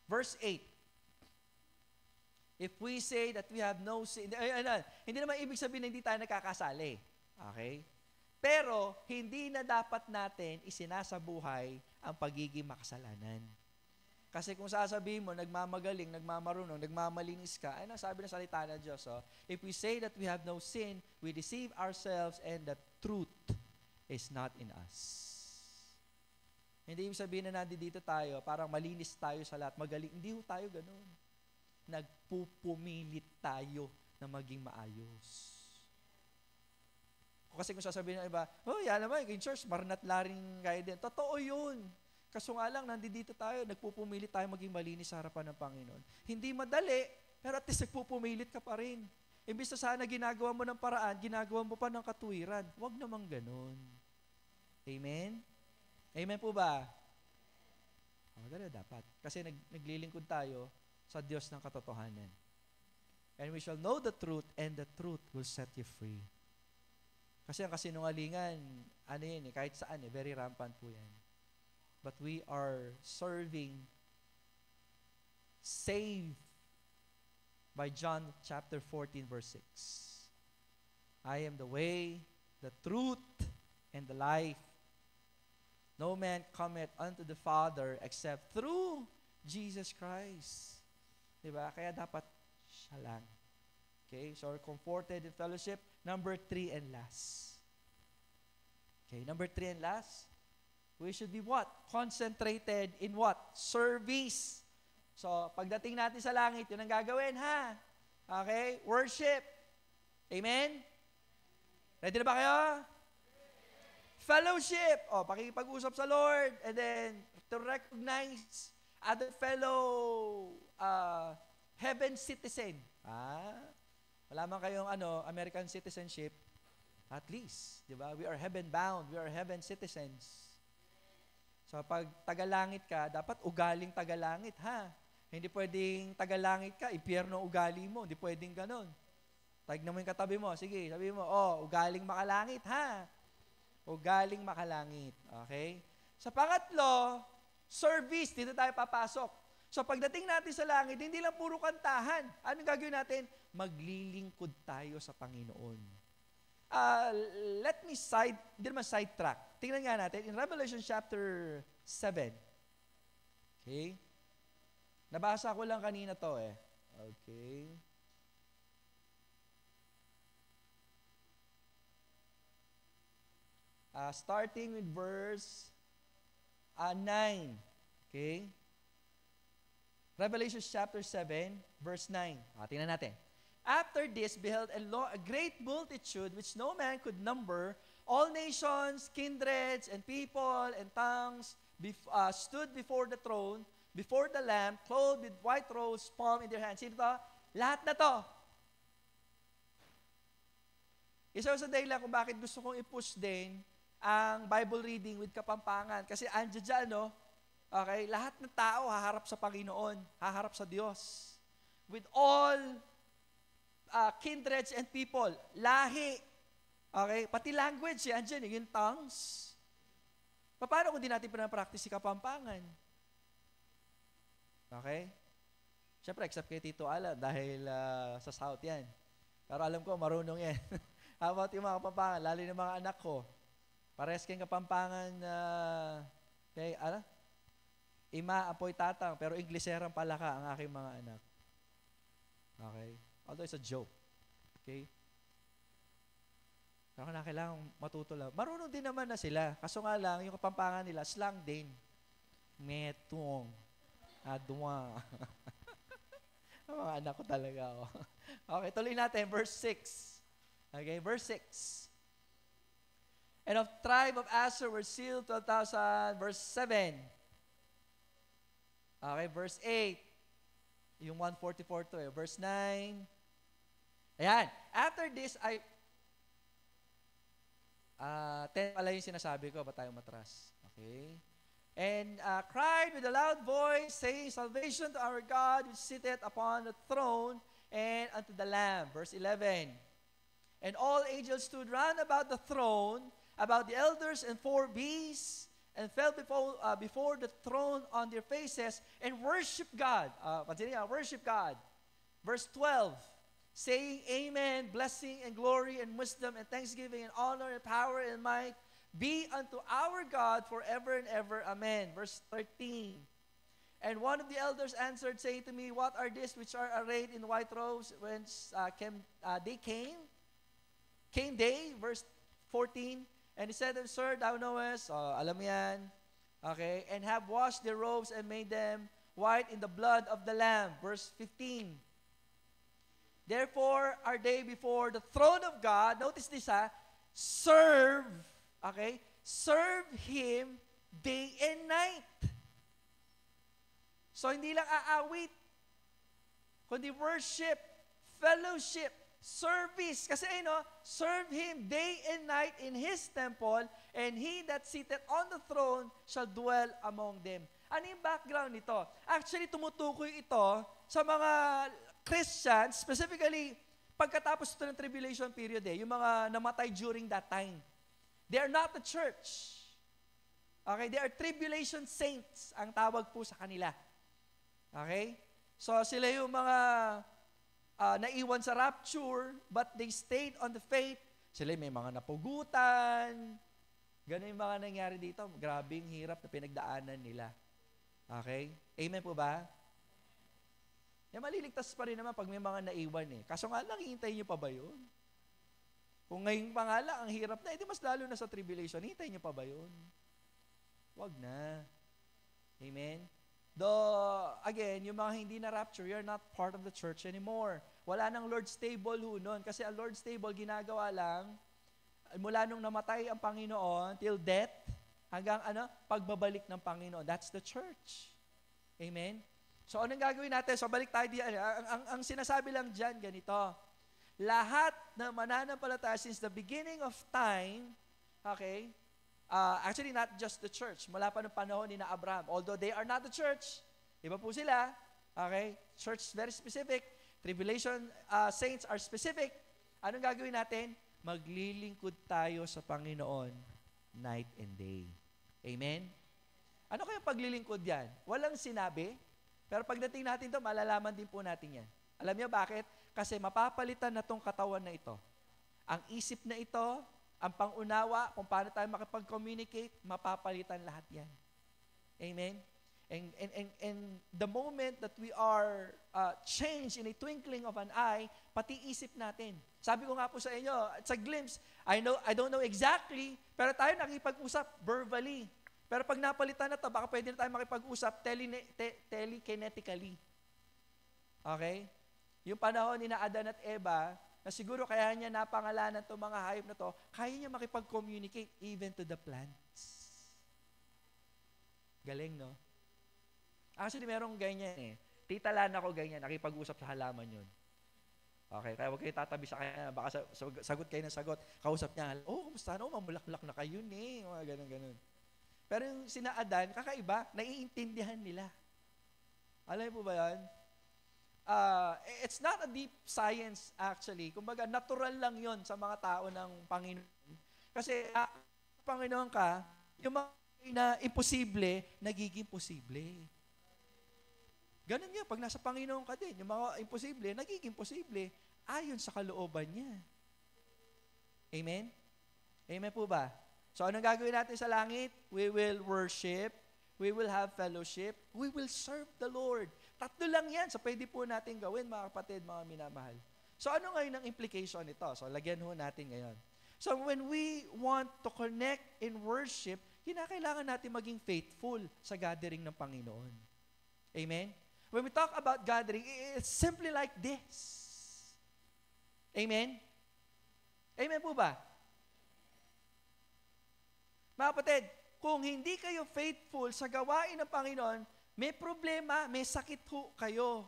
A: Verse 8. If we say that we have no sin, hindi naman ibig sabihin na hindi tayo nakakasali. Okay? Pero, hindi na dapat natin isinasabuhay ang pagiging makasalanan. Kasi kung sasabihin mo, nagmamagaling, nagmamarunong, nagmamalinis ka, ano sabi ng salita ng Diyos? If we say that we have no sin, we deceive ourselves and the truth is not in us. Hindi ibig sabihin na nandito tayo, parang malinis tayo sa lahat, magaling. Hindi ho tayo ganun. Nagpupumilit tayo na maging maayos. Kasi kung sasabihin ng iba, yan naman, in church, marnat laring kayo din. Totoo yun. Kaso nga lang, nandito tayo, nagpupumilit tayo maging malinis sa harapan ng Panginoon. Hindi madali, pero at least nagpupumilit ka pa rin. Imbis na sana ginagawa mo ng paraan, ginagawa mo pa ng katuwiran. Huwag namang ganun. Amen? Amen po ba? Ganun dapat. Kasi naglilingkod tayo sa Diyos ng katotohanan. And we shall know the truth, and the truth will set you free. Kasi ang kasinungalingan, kahit saan, very rampant po yan. But we are saved by John chapter 14, verse 6. I am the way, the truth, and the life. No man cometh unto the Father except through Jesus Christ. Diba? Kaya dapat siya lang. Okay? So, we're comforted in fellowship. Number 3 and last. Okay, number 3 and last. We should be what? Concentrated in what? Service. So, pagdating natin sa langit, yun ang gagawin, ha? Okay? Worship. Amen? Ready na ba kayo? Fellowship. Pakikipag-usap sa Lord. And then, to recognize other fellow heaven citizen. Wala man kayong American citizenship, at least, di ba? We are heaven bound. We are heaven citizens. So pag tagalangit ka, dapat ugaling tagalangit, ha? Hindi pwedeng tagalangit ka, impyerno ugali mo. Hindi pwedeng ganon. Tignan mo yung katabi mo. Sige, sabi mo, ugaling makalangit, ha? Ugaling makalangit. Okay? Sa pangatlo, service. Dito tayo papasok. So pagdating natin sa langit, hindi lang puro kantahan. Anong gagawin natin? Maglilingkod tayo sa Panginoon. Let me sidetrack. Tingnan nga natin in Revelation chapter 7. Okay? Nabasa ko lang kanina to eh. Okay. Starting with verse 9. Okay? Revelation chapter 7, verse 9. Tingnan natin. After this, beheld a great multitude which no man could number, all nations, kindreds, and people, and tongues stood before the throne, before the Lamb, clothed with white robes, palm in their hands. Sino to? Lahat na to. Isa sa dahilan kung bakit gusto kong i-push din ang Bible reading with Kapampangan. Kasi andyan dyan, no? Okay, lahat ng tao haharap sa Panginoon, haharap sa Diyos. With all kindreds and people, lahi, okay, pati language, andyan, yung tongues. Paano kung di natin pinapractice si Kapampangan? Okay? Siyempre, except kay Tito Alan, dahil sa South yan. Pero alam ko, marunong yan. How about yung mga Kapampangan, lalo ng mga anak ko? Parehas kayong Kapampangan kay, Ima, apoy tatang, pero Ingleserang palaka ang aking mga anak. Okay? Although it's a joke. Okay? Pero kailangan matuto lang. Marunong din naman na sila. Kaso nga lang, yung Kapampangan nila, slang din. Metong. Adwa. Ang mga anak ko talaga. Oh. Okay, tuloy natin. Verse 6. Okay, verse 6. And of tribe of Asher were sealed 12,000. Verse 7. Okay, verse 8. Yung 144 to eh. Verse 9. Ayan. After this, 10 pala yung sinasabi ko. Ba't tayo matras? Okay. And cried with a loud voice, saying, Salvation to our God, which sitteth upon the throne, and unto the Lamb. Verse 11. And all angels stood round about the throne, about the elders and 4 beasts, and fell before the throne on their faces, and worship God. Worship God. Verse 12. Saying, Amen, blessing and glory and wisdom and thanksgiving and honor and power and might be unto our God forever and ever. Amen. Verse 13. And one of the elders answered, saying to me, What are these which are arrayed in white robes? Whence came they? Verse 14. And he said, Sir, thou knowest, alam yan, okay, and have washed their robes and made them white in the blood of the Lamb. Verse 15. Therefore are they before the throne of God. Notice this, serve, okay, serve Him day and night. So, hindi lang aawit, kundi worship, fellowship, service. Kasi serve Him day and night in His temple, and He that sitteth on the throne shall dwell among them. Ano yung background nito? Actually, tumutukoy ito sa mga Christians, specifically, pagkatapos ito ng tribulation period yung mga namatay during that time. They are not the church. Okay? They are tribulation saints, ang tawag po sa kanila. Okay? So, sila yung mga naiwan sa rapture, but they stayed on the faith. Sila may mga napugutan. Ganun yung mga nangyari dito. Grabing hirap na pinagdaanan nila. Okay? Amen po ba? Maliligtas pa rin naman pag may mga naiwan Kaso nga lang, hihintayin nyo pa ba yun? Kung ngayon pa nga lang, ang hirap na, edi mas lalo na sa tribulation, hihintayin nyo pa ba yun? Wag na. Amen? Though, again, yung mga hindi na rapture, you're not part of the church anymore. Wala nang Lord's table nun. Kasi ang Lord's table, ginagawa lang, mula nung namatay ang Panginoon, till death, hanggang pagbabalik ng Panginoon. That's the church. Amen? So, anong gagawin natin? So, balik tayo diyan. Ang sinasabi lang dyan, ganito. Lahat na mananampalataya since the beginning of time, okay, actually not just the church, mula pa ng panahon ni na Abraham. Although they are not the church, iba po sila, okay, church is very specific, tribulation saints are specific. Anong gagawin natin? Maglilingkod tayo sa Panginoon night and day. Amen?
B: Ano kaya paglilingkod yan? Walang sinabi, pero pagdating natin to, malalaman din po natin yan. Alam niyo bakit? Kasi mapapalitan na tong katawan na ito. Ang isip na ito, ang pangunawa, kung paano tayo makipag-communicate, mapapalitan lahat yan. Amen? And the moment that we are changed in a twinkling of an eye, pati isip natin. Sabi ko nga po sa inyo, it's a glimpse. I don't know exactly, pero tayo nakipag-usap verbally. Pero pag napalitan na to, baka pwede na tayo makipag-usap telekinetically. Okay? Yung panahon ni Adan at Eva, na siguro kaya niya napangalanan itong mga hayop na to, kaya niya makipag-communicate even to the plants. Galing, no? Actually, merong ganyan eh. Tita Lana ko ganyan, nakipag-usap sa halaman yun. Okay, kaya huwag kayo tatabi sa kanya, baka sagot kayo ng sagot. Kausap niya, kumusta na? Mamulaklak na kayo eh. Mga ganun. Pero yung sina Adan, kakaiba, naiintindihan nila. Alam mo po ba yan? It's not a deep science actually. Kumbaga, natural lang yon sa mga tao ng Panginoon. Kasi, Panginoon ka, yung mga na imposible, nagiging posible. Ganun yan, pag nasa Panginoon ka din, yung mga imposible, nagiging posible ayon sa kalooban niya. Amen? Amen po ba? So, anong gagawin natin sa langit? We will worship, we will have fellowship, we will serve the Lord. Tatlo lang yan. So, pwede po natin gawin, mga kapatid, mga minamahal. So, ano ngayon ang implication nito? So, lagyan ho natin ngayon. So, when we want to connect in worship, kinakailangan natin maging faithful sa gathering ng Panginoon. Amen? When we talk about gathering, it's simply like this. Amen? Amen po ba? Mga kapatid, kung hindi kayo faithful sa gawain ng Panginoon, may problema, may sakit ho kayo.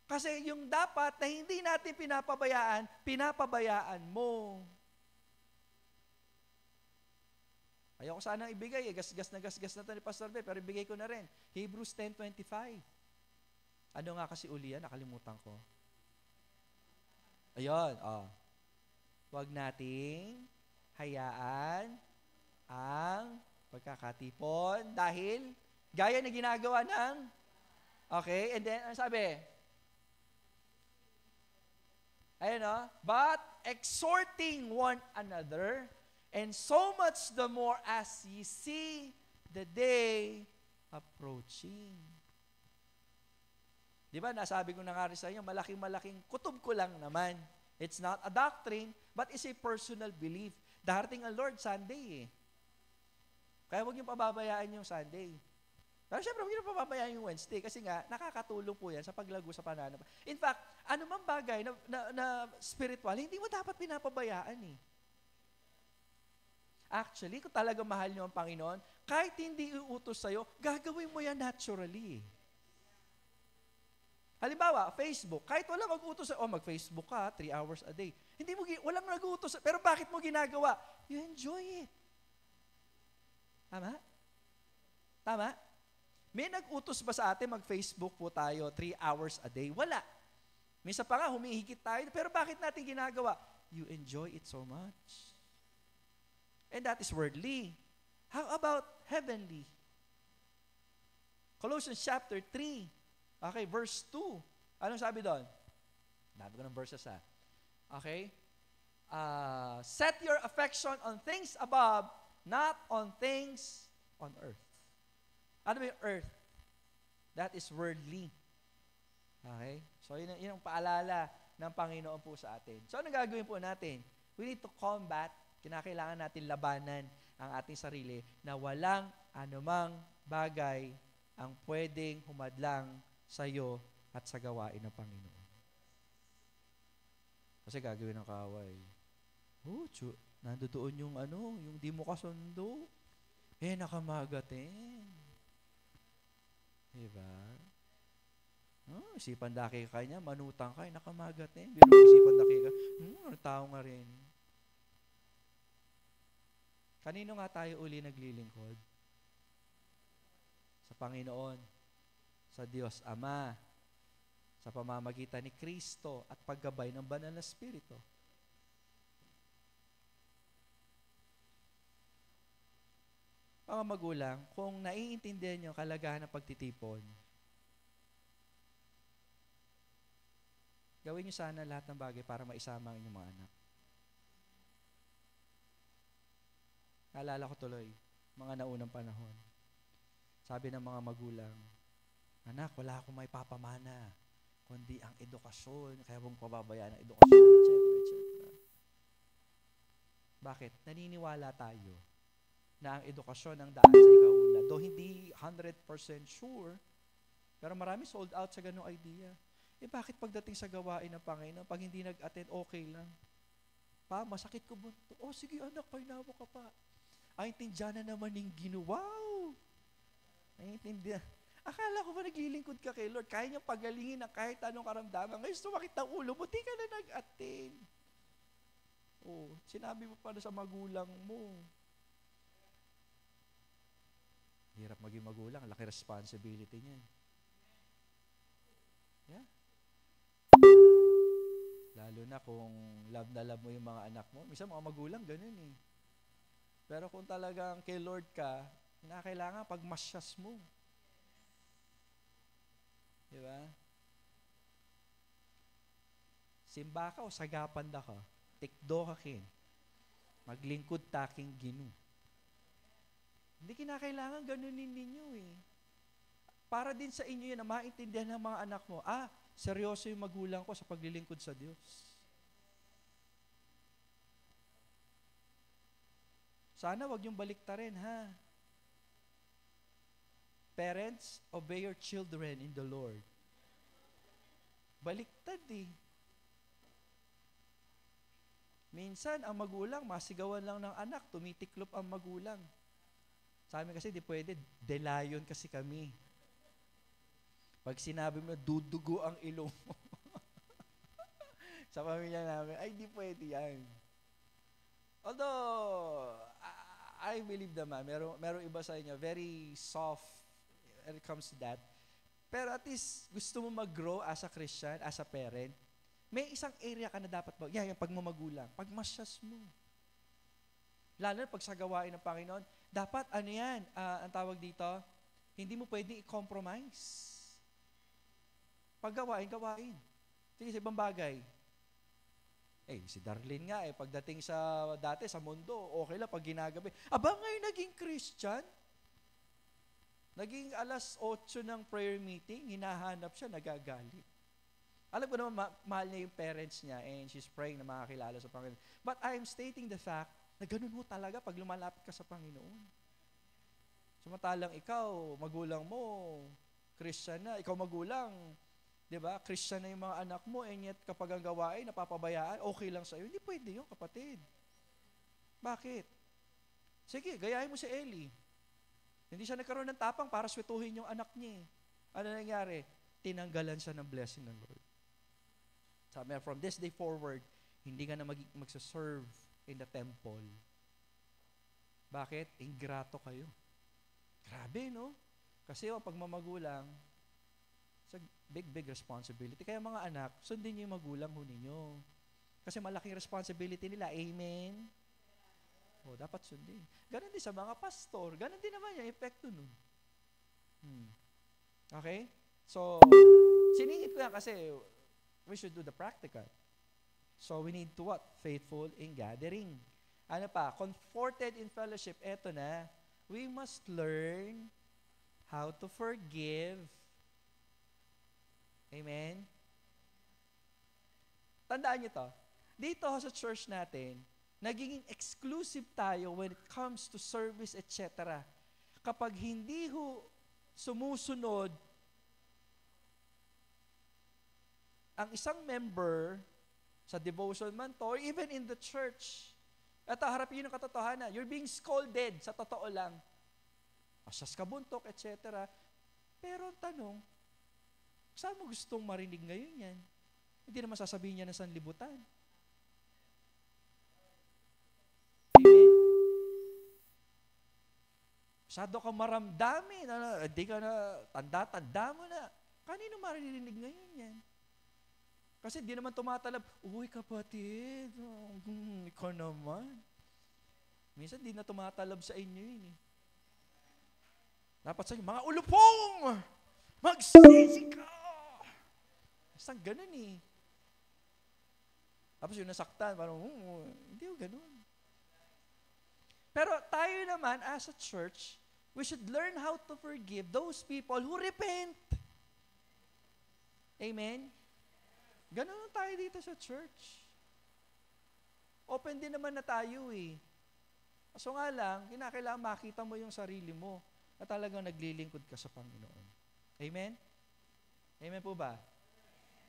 B: Kasi yung dapat na hindi natin pinapabayaan mo. Ayoko sanang ibigay, gasgas na ito ni Pastor B, pero ibigay ko na rin. Hebrews 10:25. Ano nga kasi uli yan? Nakalimutan ko. Ayun, Huwag nating hayaan ang pagkakatipon dahil gaya na ginagawa ng, okay, and then, ano sabi? Ayun but exhorting one another, and so much the more as ye see the day approaching. Di ba, nasabi ko na nga rin sa inyo, malaking kutob ko lang naman. It's not a doctrine, but it's a personal belief. Darating ang Lord Sunday eh. Kaya huwag niyo pababayaan yung Sunday. Pero syempre, huwag niyo pababayaan yung Wednesday kasi nga, nakakatulong po yan sa paglago sa pananampalataya. In fact, anumang bagay na spiritual, hindi mo dapat pinapabayaan eh. Actually, kung talaga mahal niyo ang Panginoon, kahit hindi iutos sa'yo, gagawin mo yan naturally. Halimbawa, Facebook, kahit wala mag-utos sa'yo, mag-Facebook ka, 3 hours a day. Walang nag-utos sa'yo, pero bakit mo ginagawa? You enjoy it. Tama? Tama? May nag-utos ba sa atin mag-Facebook po tayo 3 hours a day? Wala. Minsan pa nga, humihigit tayo, pero bakit natin ginagawa? You enjoy it so much. And that is worldly. How about heavenly? Colossians chapter 3, okay, verse 2. Anong sabi doon? Dami ko ng verses Okay? Set your affection on things above, not on things on earth. Ano ba yung earth? That is worldly. Okay? So, yun ang paalala ng Panginoon po sa atin. So, ano gagawin po natin? We need to combat, kinakailangan natin labanan ang ating sarili na walang anumang bagay ang pwedeng humadlang sa iyo at sa gawain ng Panginoon. Kasi gagawin ng kaaway. Nandoon yung yung di mo kasundo. Nakamagatin. Diba? Isipan daki ka niya, manutang ka, nakamagatin. Pero isipan daki ka, tao nga rin. Kanino nga tayo uli naglilingkod? Sa Panginoon, sa Diyos Ama, sa pamamagitan ni Kristo at paggabay ng Banal na Espiritu. mga magulang, kung naiintindihan nyo kalagahan ng pagtitipon, gawin nyo sana lahat ng bagay para maisama ang inyong mga anak. Naalala ko tuloy, mga naunang panahon. Sabi ng mga magulang, anak, wala akong may papamana, kundi ang edukasyon, kaya mong pababayaan ang edukasyon, etc., etc. Bakit? Naniniwala tayo na ang edukasyon ang daan sa ikaunlad. Though hindi 100% sure, pero marami sold out sa ganung idea. Bakit pagdating sa gawain ng Panginoon, pag hindi nag-attend, okay lang? Pa, masakit ko bunto. Sige anak, painawa ka pa. Ay, intindihan na naman yung ginawa. Wow! Ay, intindihan. Akala ko ba naglilingkod ka kay Lord? Kaya niyang pagalingin ng kahit anong karamdaman. Ngayon, sumakit ang ulo mo, di ka na nag-attend. Sinabi mo pa na sa magulang mo. Hirap maging magulang. Laki responsibility niya. Yeah. Lalo na kung love na love mo yung mga anak mo. Minsan mga magulang, ganun eh. Pero kung talagang kay Lord ka, kailangan pagmasyas mo. Di ba? Simba ka o sagapan da ka, tikdo ka kin, maglingkod taking Ginu. Hindi kinakailangan ganunin ninyo eh. Para din sa inyo yun na maintindihan ng mga anak mo, seryoso yung magulang ko sa paglilingkod sa Diyos. Sana wag yung baliktarin, ha? Parents, obey your children in the Lord. Baliktad eh. Minsan, ang magulang, masigawan lang ng anak, tumitiklop ang magulang. Sa amin kasi, di pwede, delayon kasi kami. Pag sinabi mo, dudugo ang ilong mo. Sa pamilya namin, ay, di pwede yan. Although, I believe naman, meron iba sa inyo, very soft when it comes to that. Pero at least, gusto mo mag-grow as a Christian, as a parent, may isang area ka na dapat yung pagmamagulang, pagmasyas mo. Lalo na pag sa gawain ng Panginoon, dapat ang tawag dito, hindi mo pwedeng i-compromise. Pag gawain. Sige, sa ibang bagay. Si Darlene nga pagdating dati sa mundo, okay lang pag ginagabi. Ngayon naging Christian? Naging 8:00 ng prayer meeting, hinahanap siya, nagagalit. Alam ko naman, mahal niya yung parents niya and she's praying na makakilala sa Panginoon. But I am stating the fact na ganun mo talaga pag lumalapit ka sa Panginoon. Samantalang ikaw, magulang mo, Christian na, ikaw magulang, di ba? Christian na yung mga anak mo, and yet kapag ang gawain, napapabayaan, okay lang sa'yo. Hindi pwede yun, kapatid. Bakit? Sige, gayahin mo si Eli. Hindi siya nagkaroon ng tapang para swetuhin yung anak niya. Ano nangyari? Tinanggalan siya ng blessing ng Lord. Sabi, from this day forward, hindi ka na magsaserve in the temple. Bakit? Ingrato kayo. Grabe, no? Kasi yung pagmamagulang, it's a big responsibility. Kaya mga anak, sundin niyo yung magulang ho ninyo. Kasi malaking responsibility nila. Amen? Dapat sundin. Ganon din sa mga pastor. Ganon din naman yung epekto nun. Okay? So, siningit ko yan kasi we should do the practical. So, we need to what? Faithful in gathering. Ano pa? Comforted in fellowship. Eto na. We must learn how to forgive. Amen? Tandaan niyo to. Dito sa church natin, naging exclusive tayo when it comes to service, etc. Kapag hindi sumusunod ang isang member sa devotion man to, or even in the church, at harapin yun ang katotohanan, you're being scolded sa totoo lang. Asyas ka buntok, etc. Pero ang tanong, saan mo gustong marinig ngayon yan? Hindi naman sasabihin niya na sanlibutan. Amen? Masyado ka maramdamin, hindi ka na, tanda mo na. Kanino marinig ngayon yan? Kasi di naman tumatalab, uy kapatid, ikaw naman. Minsan di na tumatalab sa inyo yun eh. Dapat sa inyo, mga ulupong, magsisi ka. Basta ganun eh. Tapos yung nasaktan, parang, hindi ko ganun. Pero tayo naman, as a church, we should learn how to forgive those people who repent. Amen? Ganun tayo dito sa church. Open din naman na tayo eh. So nga lang, kinakailangan makita mo yung sarili mo na talagang naglilingkod ka sa Panginoon. Amen? Amen po ba?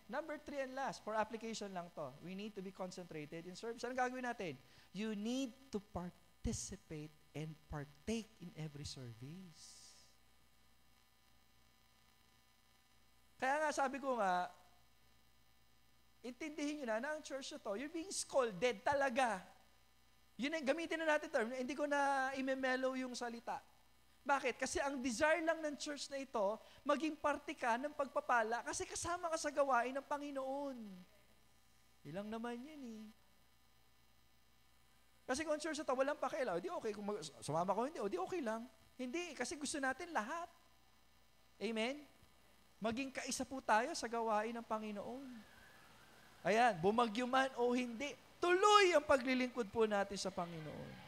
B: Number 3 and last, for application lang to. We need to be concentrated in service. Anong gagawin natin? You need to participate and partake in every service. Kaya nga sabi ko nga, intindihin nyo na ang church na to, you're being scolded talaga. Yun ang gamitin na natin term, hindi ko na imemelo yung salita. Bakit? Kasi ang desire lang ng church na ito, maging parte ka ng pagpapala kasi kasama ka sa gawain ng Panginoon. Ilang naman yan eh. Kasi kung church na ito, walang pakialam, di okay. Kung sumama ko, hindi, di okay lang. Hindi, kasi gusto natin lahat. Amen? Maging kaisa po tayo sa gawain ng Panginoon. Ayan, bumagyo man o hindi, tuloy ang paglilingkod po natin sa Panginoon.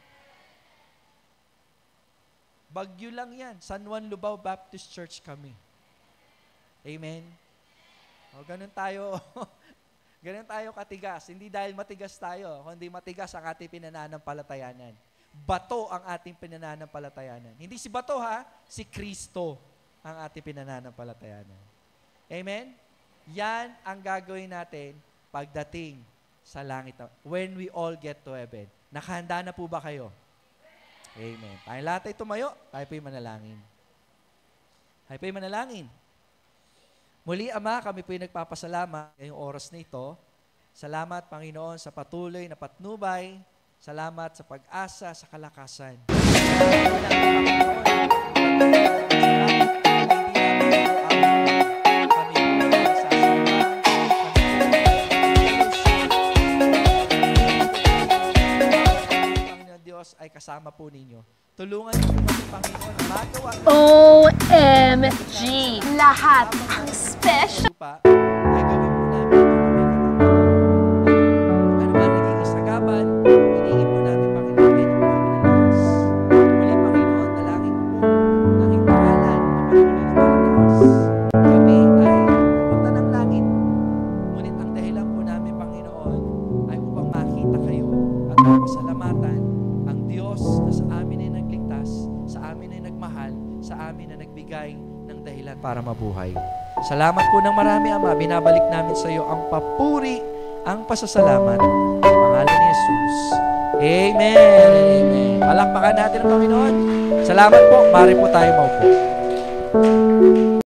B: Bagyo lang yan. San Juan Lubao Baptist Church kami. Amen? O, ganun tayo. Ganun tayo katigas. Hindi dahil matigas tayo, kundi matigas ang ating pinananampalatayanan. Bato ang ating pinananampalatayanan. Hindi si bato ha, si Kristo ang ating pinananampalatayanan. Amen? Yan ang gagawin natin pagdating sa langit. When we all get to heaven. Nakahanda na po ba kayo? Amen. Tayo lahat ay tumayo. Tayo po'y manalangin. Tayo po'y manalangin. Muli, Ama, kami po'y nagpapasalamat ngayong oras na ito. Salamat, Panginoon, sa patuloy na patnubay. Salamat sa pag-asa, sa kalakasan. Ay kasama po ninyo. Tulungan niyo po kami, Panginoon, na magawa
C: OMG! Lahat ang special!
B: lupa, ay gawin po namin ito na may katatagan. Ano ba naging isagaban, iniin po namin, Panginoon, ganyan po kami nalakas. Muli, Panginoon, dalangin ko po ng iyong pangalan na patuloy na malalakas. Kami ay pupunta ng langit. Ngunit ang dahilan po namin, Panginoon, ay upang makita kayo at mapasalamatan ang Diyos na sa amin ay nagligtas, sa amin ay nagmahal, sa amin na nagbigay ng dahilan para mabuhay. Salamat po ng marami, Ama. Binabalik namin sa iyo ang papuri, ang pasasalamat. Sa pangalan ni Jesus. Amen. Amen. Palakpakan natin ang Panginoon. Salamat po. Mari po tayo maupo.